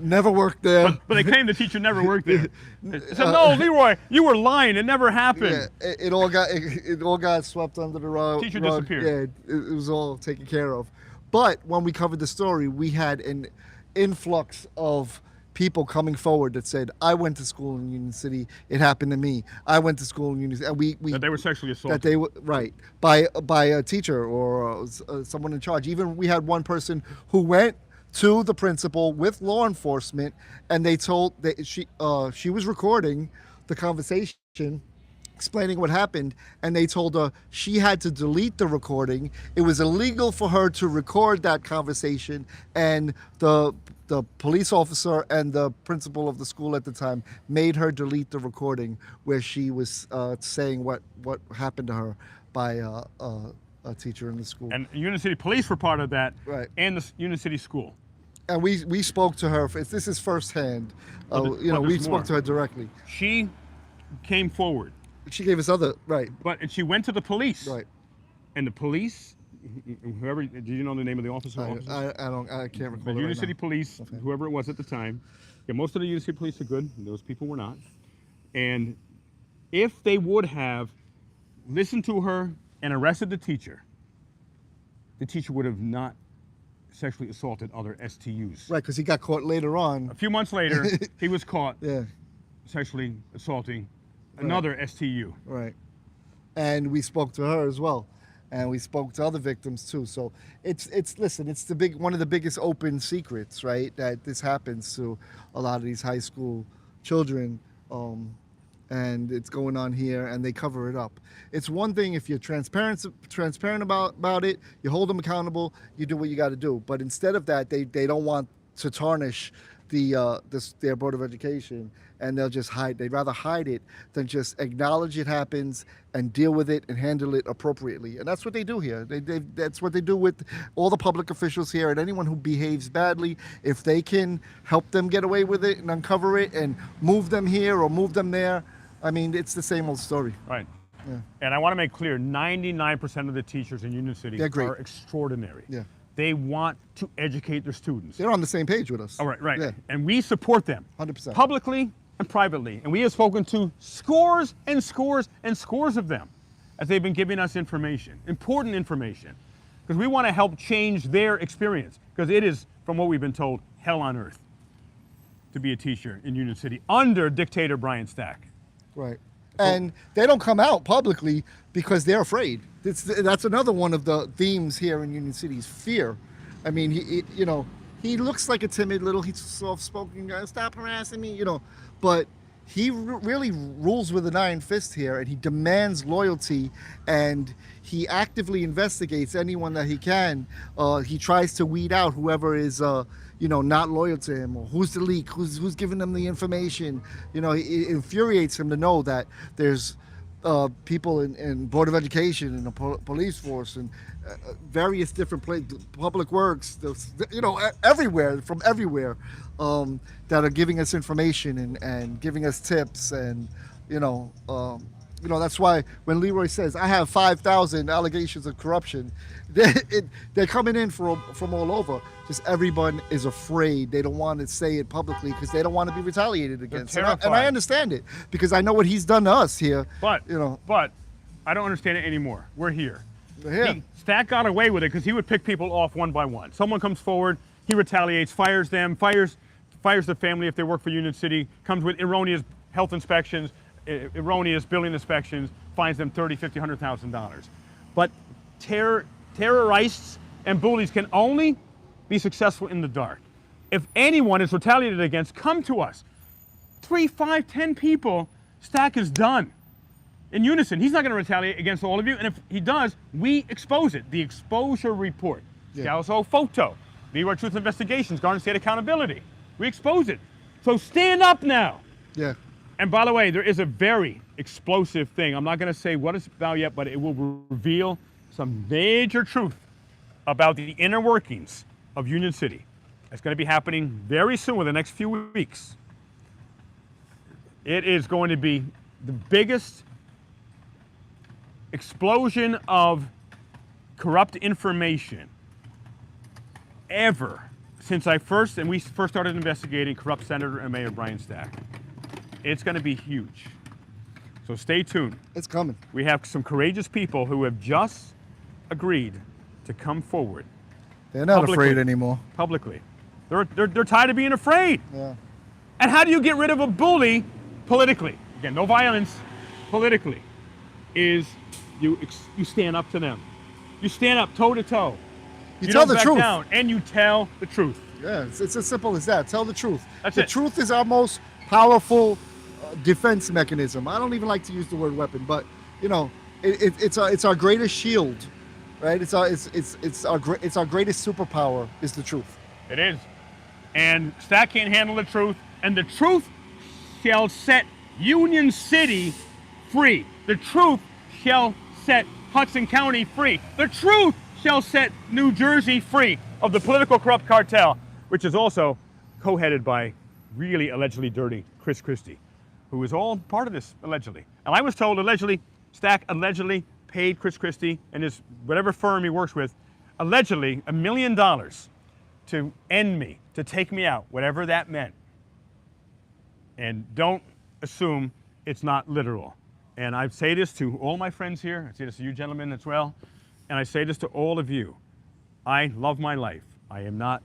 C: never worked there.
A: But they claim the teacher never worked there. They said, no, Leroy, you were lying. It never happened.
C: Yeah, it all got swept under the rug.
A: Teacher disappeared.
C: Yeah, it was all taken care of. But when we covered the story, we had an influx of people coming forward that said, I went to school in Union City, it happened to me. I went to school in Union City. And
A: that they were sexually assaulted.
C: That they were, right, by a teacher or someone in charge. Even we had one person who went to the principal with law enforcement, and they told that she was recording the conversation explaining what happened, and they told her she had to delete the recording. It was illegal for her to record that conversation, and the police officer and the principal of the school at the time made her delete the recording where she was saying what happened to her by a teacher in the school.
A: And Union City Police were part of that,
C: right?
A: And the Union City School.
C: And we spoke to her. This is firsthand. We spoke to her directly.
A: She came forward.
C: She gave us
A: and she went to the police.
C: Right.
A: And the police, whoever, do you know the name of the officer?
C: I can't recall.
A: The Union City Police, whoever it was at the time. Yeah, most of the Union City Police are good. Those people were not. And if they would have listened to her and arrested the teacher would have not sexually assaulted other STUs.
C: Right, because he got caught later on.
A: A few months later, he was caught
C: yeah.
A: sexually assaulting another STU.
C: Right. And we spoke to her as well. And we spoke to other victims too. So it's one of the biggest open secrets, right? That this happens to a lot of these high school children. And it's going on here, and they cover it up. It's one thing if you're transparent about it, you hold them accountable, you do what you got to do. But instead of that, they don't want to tarnish their Board of Education, and they'll just hide. They'd rather hide it than just acknowledge it happens and deal with it and handle it appropriately. And that's what they do here. That's what they do with all the public officials here, and anyone who behaves badly. If they can help them get away with it and uncover it and move them here or move them there, I mean, it's the same old story.
A: Right.
C: Yeah.
A: And I want to make clear, 99% of the teachers in Union City are extraordinary.
C: Yeah.
A: They want to educate their students.
C: They're on the same page with us.
A: All right, right.
C: Yeah.
A: And we support them.
C: 100%.
A: Publicly and privately. And we have spoken to scores and scores and scores of them as they've been giving us information, important information, because we want to help change their experience, because it is, from what we've been told, hell on earth to be a teacher in Union City under dictator Brian Stack.
C: Right. And they don't come out publicly because they're afraid. That's another one of the themes here in Union City is fear. I mean, he looks like a timid little, he's soft-spoken guy. Stop harassing me, but he really rules with an iron fist here, and he demands loyalty, and he actively investigates anyone that he can. He tries to weed out whoever is, not loyal to him, or who's the leak, who's giving them the information. It infuriates him to know that there's people in Board of Education and the police force and various different public works, everywhere, from everywhere, that are giving us information and giving us tips. And that's why when Leroy says I have 5,000 allegations of corruption, they're coming in from all over. Just everyone is afraid. They don't want to say it publicly because they don't want to be retaliated against. And I understand it, because I know what he's done to us here.
A: But I don't understand it anymore. We're here.
C: Yeah.
A: Stack got away with it because he would pick people off one by one. Someone comes forward, he retaliates, fires them, fires the family if they work for Union City, comes with erroneous health inspections, erroneous building inspections, fines them $30,000, $50,000, $100,000. But terrorists and bullies can only be successful in the dark. If anyone is retaliated against, come to us. 3, 5, 10 people, Stack is done. In unison, he's not going to retaliate against all of you, and if he does, we expose it. The exposure report, Scalzo Photo, Leroy Truth Investigations, Garden State Accountability. We expose it. So stand up now.
C: Yeah.
A: And by the way, there is a very explosive thing. I'm not going to say what it's about yet, but it will reveal some major truth about the inner workings of Union City. It's going to be happening very soon, in the next few weeks. It is going to be the biggest explosion of corrupt information ever since we first started investigating corrupt Senator and Mayor Brian Stack. It's going to be huge. So stay tuned.
C: It's coming.
A: We have some courageous people who have just agreed to come forward.
C: They're not afraid anymore.
A: Publicly. They're tired of being afraid.
C: Yeah.
A: And how do you get rid of a bully politically? Again, no violence. Politically is you stand up to them. You stand up toe to toe.
C: You tell the
A: don't back
C: truth.
A: down, and you tell the truth.
C: Yeah, it's as simple as that. Tell the truth.
A: That's
C: the
A: it.
C: truth is our most powerful defense mechanism. I don't even like to use the word weapon, but it's our greatest shield, right? It's our greatest superpower is the truth.
A: It is. And Stack can't handle the truth, and the truth shall set Union City free. The truth shall set Hudson County free. The truth shall set New Jersey free of the political corrupt cartel, which is also co-headed by really allegedly dirty Chris Christie, who is all part of this, allegedly. And I was told Stack allegedly paid Chris Christie and his whatever firm he works with, allegedly $1 million to end me, to take me out, whatever that meant. And don't assume it's not literal. And I say this to all my friends here, I say this to you gentlemen as well, and I say this to all of you. I love my life. I am not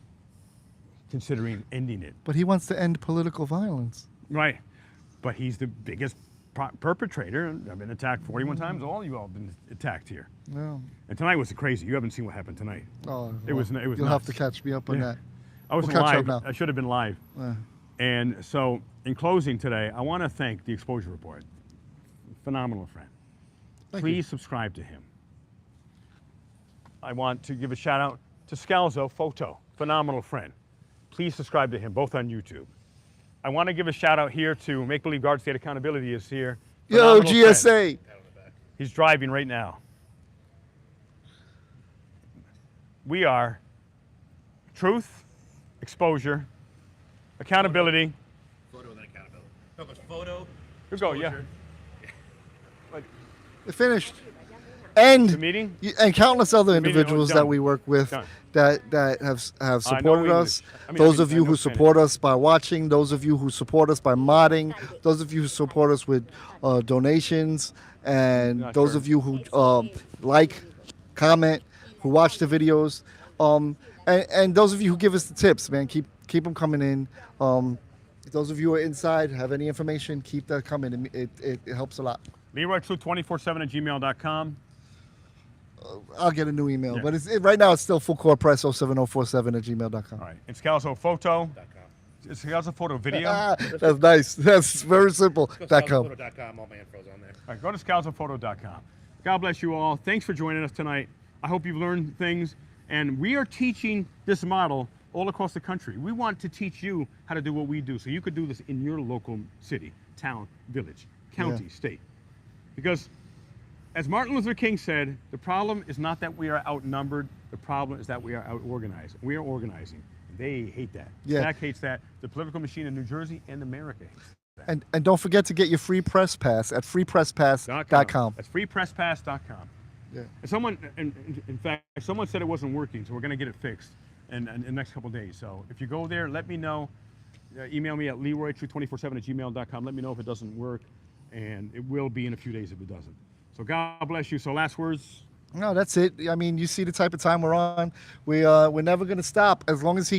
A: considering ending it.
C: But he wants to end political violence.
A: Right. But he's the biggest perpetrator. I've been attacked 41 times. All of you all have been attacked here.
C: Yeah.
A: And tonight was crazy. You haven't seen what happened tonight.
C: Oh,
A: it was
C: You'll
A: nuts.
C: have to catch me up on that.
A: I wasn't
C: We'll catch
A: live.
C: up now.
A: I should have been live. And so, in closing today, I want to thank the Exposure Report. Phenomenal friend. Please subscribe to him. I want to give a shout out to Scalzo Photo. Phenomenal friend. Please subscribe to him, both on YouTube. I want to give a shout out here to Make Believe Garden State Accountability is here.
C: Yo,
A: Phenomenal
C: GSA.
A: friend. He's driving right now. We are truth, exposure, accountability.
J: Photo and then accountability. No, it goes photo.
A: Good go, yeah.
C: They're finished. And
A: The meeting?
C: and countless other
A: meeting,
C: individuals
A: done.
C: that we work with
A: Done.
C: that have supported
A: English.
C: us.
A: I mean,
C: Those
A: I
C: of
A: mean,
C: you
A: I know
C: who
A: Spanish.
C: support us by watching, those of you who support us by modding, those of you who support us with donations, and
A: Not
C: those
A: sure.
C: of you who like, comment, who watch the videos, and those of you who give us the tips, man, keep them coming in. Those of you who are inside, have any information, keep that coming. It helps a lot.
A: LeroyTruth247@gmail.com.
C: I'll get a new email,
A: Yeah.
C: but right now it's still fullcorepress07047@gmail.com.
A: All right. And Scalzo Photo. It's Scalzo Photo Video.
C: That's nice. That's very simple. .com.
J: ScalzoPhoto.com, all my info's on there.
A: All right, go to scalzophoto.com. God bless you all. Thanks for joining us tonight. I hope you've learned things. And we are teaching this model all across the country. We want to teach you how to do what we do so you could do this in your local city, town, village, county, state. Because as Martin Luther King said, the problem is not that we are outnumbered. The problem is that we are out-organized. We are organizing. They hate that.
C: Yeah.
A: SAC hates that. The political machine in New Jersey and America hates that.
C: And don't forget to get your free press pass at freepresspass.com.
A: That's freepresspass.com.
C: Yeah.
A: And someone, in fact, someone said it wasn't working, so we're going to get it fixed in the next couple of days. So if you go there, let me know. Email me at leroytruth247@gmail.com. Let me know if it doesn't work, and it will be in a few days if it doesn't. So God bless you. So last words.
C: No, that's it. I mean, you see the type of time we're on. We're never going to stop as long as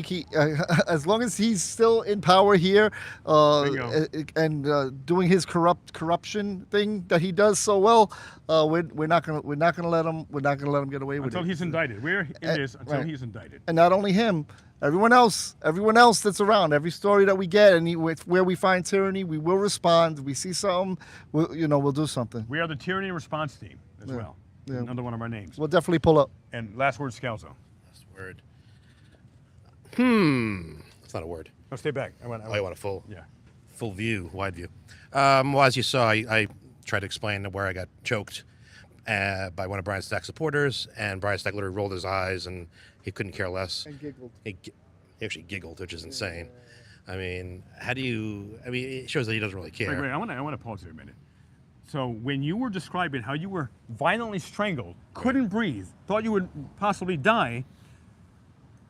C: as long as he's still in power here, and doing his corruption thing that he does so well. We're not gonna let him get away with it
A: until he's indicted. We're in this until he's indicted.
C: And not only him, everyone else that's around. Every story that we get and where we find tyranny, we will respond. We see something, we'll do something.
A: We are the tyranny response team as well. Yeah. Another one of our names.
C: We'll definitely pull up.
A: And last word, Scalzo.
J: Last word. That's not a word.
A: No, stay back. I want
J: a full.
A: Yeah.
J: Full view, wide view. Well, as you saw, I tried to explain where I got choked by one of Brian Stack's supporters, and Brian Stack literally rolled his eyes, and he couldn't care less.
C: And giggled.
J: He actually giggled, which is insane. I mean, it shows that he doesn't really care.
A: Wait, I want to pause here a minute. So when you were describing how you were violently strangled, couldn't breathe, thought you would possibly die,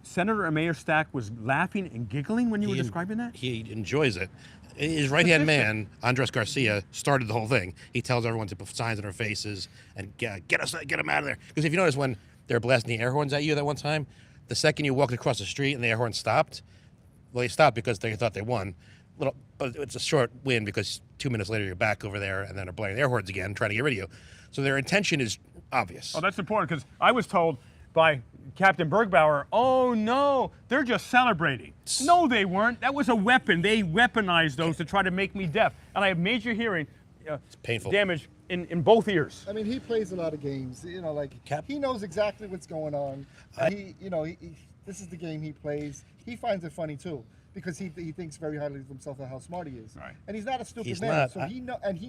A: Senator and Mayor Stack was laughing and giggling when you were describing that?
J: He enjoys it. His right-hand man, Andres Garcia, started the whole thing. He tells everyone to put signs on their faces and get them out of there. Because if you notice when they're blasting the air horns at you that one time, the second you walked across the street and the air horn stopped, well, they stopped because they thought they won. But it's a short win because 2 minutes later you're back over there and then they're blowing air horns again, trying to get rid of you. So their intention is obvious.
A: Oh, that's important because I was told by Captain Bergbauer, oh no, they're just celebrating. No, they weren't. That was a weapon. They weaponized those to try to make me deaf. And I have major hearing
J: it's painful.
A: Damage in both ears.
C: I mean, he plays a lot of games. He knows exactly what's going on. This is the game he plays. He finds it funny too. Because he thinks very highly of himself and how smart he is, and he's not a stupid man. So he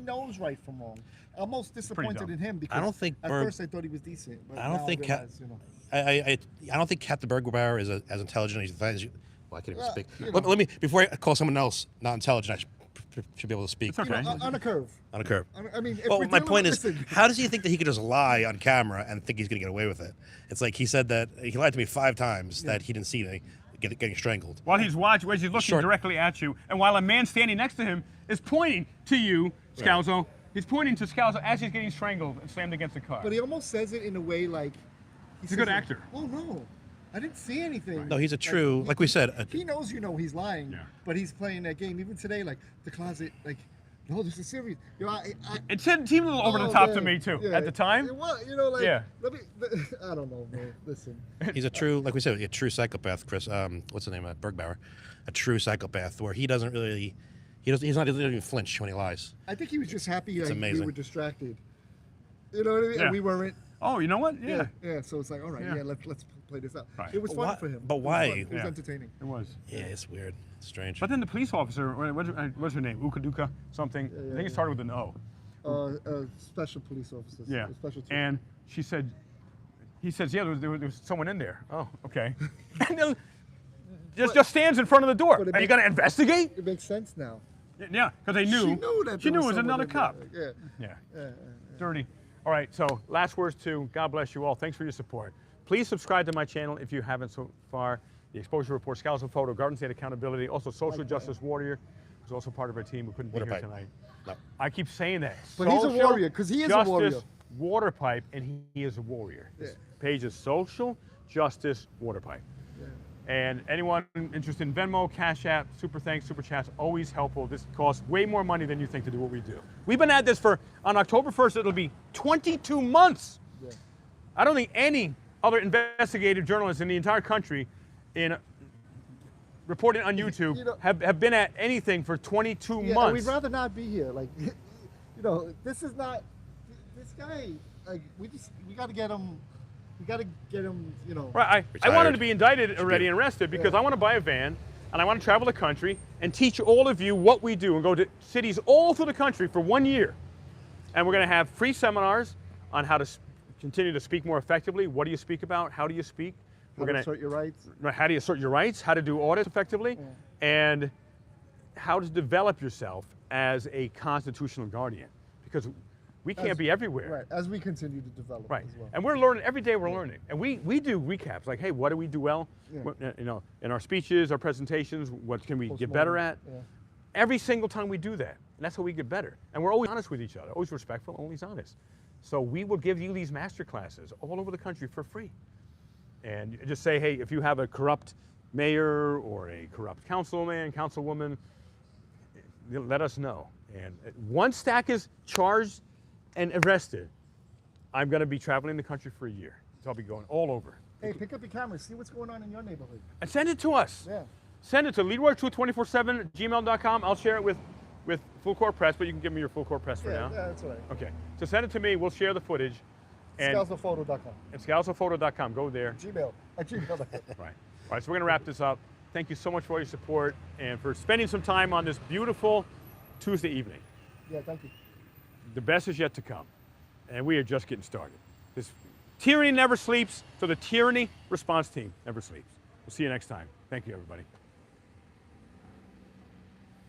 C: knows right from wrong. I'm most disappointed in him because at first I thought he was decent. But
J: I don't think I don't think Captain Bergbauer is as intelligent as you. Well, I can't even speak. Let me before I call someone else not intelligent. I should be able to speak.
A: It's okay.
C: On a curve.
J: On a curve.
C: I mean,
J: my point is, how does he think that he could just lie on camera and think he's going to get away with it? It's like he said that he lied to me 5 times that he didn't see me getting strangled.
A: While he's looking directly at you, and while a man standing next to him is pointing to you, Scalzo. Right. He's pointing to Scalzo as he's getting strangled and slammed against the car.
C: But he almost says it in a way like
A: he's a good actor.
C: Oh no, I didn't see anything.
J: No, he's a true, like we said.
C: He knows he's lying, but he's playing that game. Even today, like the closet, like. No, this is serious.
A: It seemed a little over the top to me too at the time.
C: Let me. I don't know, man. Listen.
J: He's a true, like we said, a true psychopath, Chris. What's the name of Bergbauer? A true psychopath, where he doesn't really, he doesn't even flinch when he lies.
C: I think he was just happy
J: we
C: were distracted. You know what I mean?
A: Yeah.
C: And we weren't.
A: Oh, you know what? Yeah.
C: Yeah. So it's like, all right, let's play this out.
A: Right.
C: It was fun for him.
J: But why?
C: It was entertaining.
A: It was.
J: Yeah, it's weird. It's strange.
A: But then the police officer, what's her name? Ukaduka something. I think it started with an O.
C: Special police officers.
A: Yeah.
C: Special team.
A: And he says, yeah, there was someone in there. Oh, okay. And just stands in front of the door. Are you going to investigate?
C: It makes sense now.
A: Yeah, because they knew.
C: She knew
A: it was another cop.
C: Yeah.
A: Dirty. All right, so last words to God bless you all. Thanks for your support. Please subscribe to my channel if you haven't so far. The Exposure Report, Scalzo Photo, Garden State Accountability, also Social Justice Warrior, who's also part of our team who couldn't be here tonight. No. I keep saying that.
C: But he's a warrior, because he is a warrior.
A: Water Pipe, and he is a warrior. This page is Social Justice Water Pipe. And anyone interested in Venmo, Cash App, Super Thanks, Super Chats, always helpful. This costs way more money than you think to do what we do. We've been at this on October 1st, it'll be 22 months. Yeah. I don't think any other investigative journalist in the entire country in reporting on YouTube
C: You know-
A: have been at anything for 22
C: Yeah, and
A: months.
C: we'd rather not be here. Like, this is not. This guy, like, we got to get him. We got to get him.
A: Right, I wanted
J: Retired.
A: to be indicted already and arrested because I want to buy a van and I want to travel the country and teach all of you what we do and go to cities all through the country for 1 year. And we're going to have free seminars on how to continue to speak more effectively. What do you speak about? How do you speak?
C: How to assert your rights.
A: How do you assert your rights? How to do audits effectively? And how to develop yourself as a constitutional guardian. Because we can't be everywhere.
C: Right, as we continue to develop
A: Right.
C: as well.
A: And we're learning, every day we're learning. And we do recaps, like, hey, what do we do well?
C: Yeah.
A: What, in our speeches, our presentations, what can we get better at?
C: Yeah.
A: Every single time we do that. And that's how we get better. And we're always honest with each other, always respectful, always honest. So we will give you these master classes all over the country for free. And you just say, hey, if you have a corrupt mayor or a corrupt councilman, councilwoman, let us know. And once Stack is charged and arrested, I'm going to be traveling the country for a year. So I'll be going all over.
C: Hey, pick up your camera. See what's going on in your neighborhood.
A: And send it to us.
C: Yeah.
A: Send it to LeroyTruth247@gmail.com. I'll share it with Full Court Press, but you can give me your Full Court Press for now.
C: Yeah, that's all right.
A: Okay. So send it to me. We'll share the footage. And
C: ScalzoPhoto.com.
A: and ScalzoPhoto.com. Go there.
C: Gmail.com.
A: Right. All right, so we're going to wrap this up. Thank you so much for all your support and for spending some time on this beautiful Tuesday evening.
C: Yeah, thank you.
A: The best is yet to come, and we are just getting started. This tyranny never sleeps, so the tyranny response team never sleeps. We'll see you next time. Thank you, everybody.